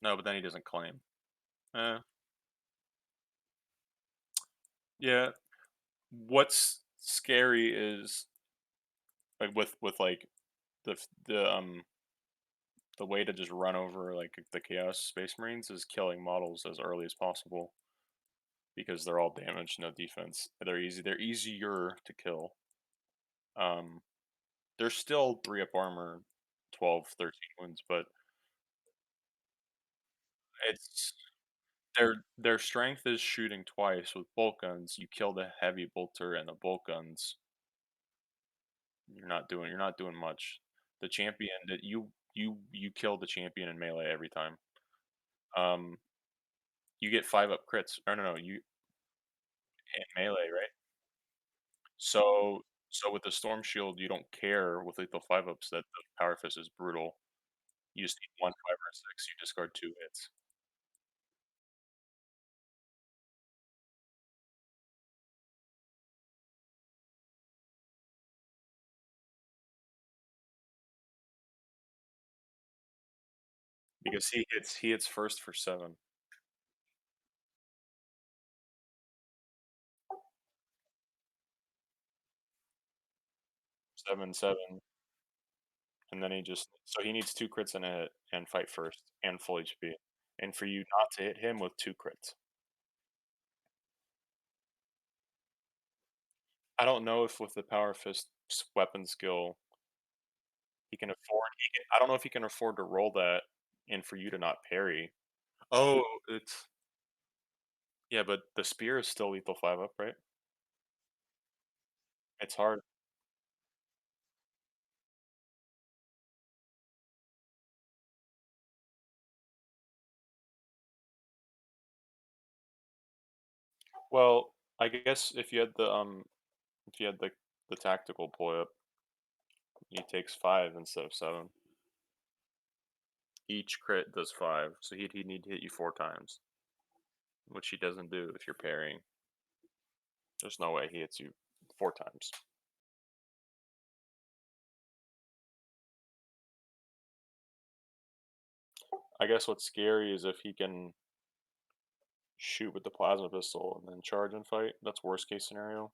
No, but then he doesn't claim. Eh, yeah. What's scary is like with like the way to just run over like the chaos space marines is killing models as early as possible because they're all damaged, no defense. They're easier to kill. Um, they're still 3 up armor, 12, 13 wounds, but it's their strength is shooting twice. With bolt guns, you kill the heavy bolter and the bolt guns, you're not doing much. The champion that you kill the champion in melee every time. Um, you get 5 up crits. Or no, you in melee, right? So with the storm shield, you don't care with lethal 5 ups that the power fist is brutal. You just need 1, 5, or 6, you discard 2 hits. Because he hits first for 7. 7, 7, and then he needs 2 crits and a hit, and fight first, and full HP, and for you not to hit him with 2 crits. I don't know if with the Power Fist weapon skill, I don't know if he can afford to roll that and for you to not parry. Oh, it's yeah, but the spear is still lethal 5 up, right? It's hard. Well, I guess if you had the tactical pull up, he takes 5 instead of 7. Each crit does 5, so he'd need to hit you 4 times, which he doesn't do if you're parrying. There's no way he hits you 4 times. I guess what's scary is if he can shoot with the plasma pistol and then charge and fight. That's worst case scenario.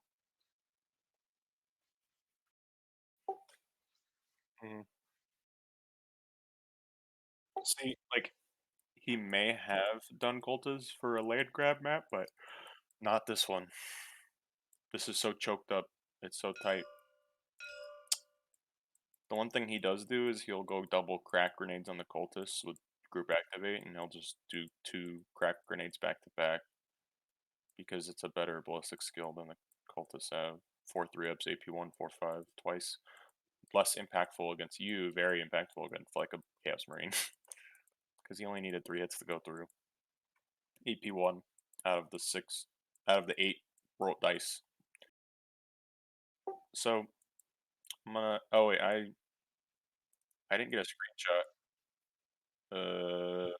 Mhm. See, like he may have done Goltas for a land grab map, but not this one. This is so choked up. It's so tight. The one thing he does do is he'll go double crack grenades on the cultists with group activate, and he'll just do 2 crack grenades back to back because it's a better ballistic skill than the cultists have. 4 3-ups, AP1, 4-5 twice. Less impactful against you, very impactful against like a Chaos Marine because he only needed 3 hits to go through. AP1 out of the 6, out of the 8 rolled dice. So I'm gonna. Oh wait, I didn't get a screenshot.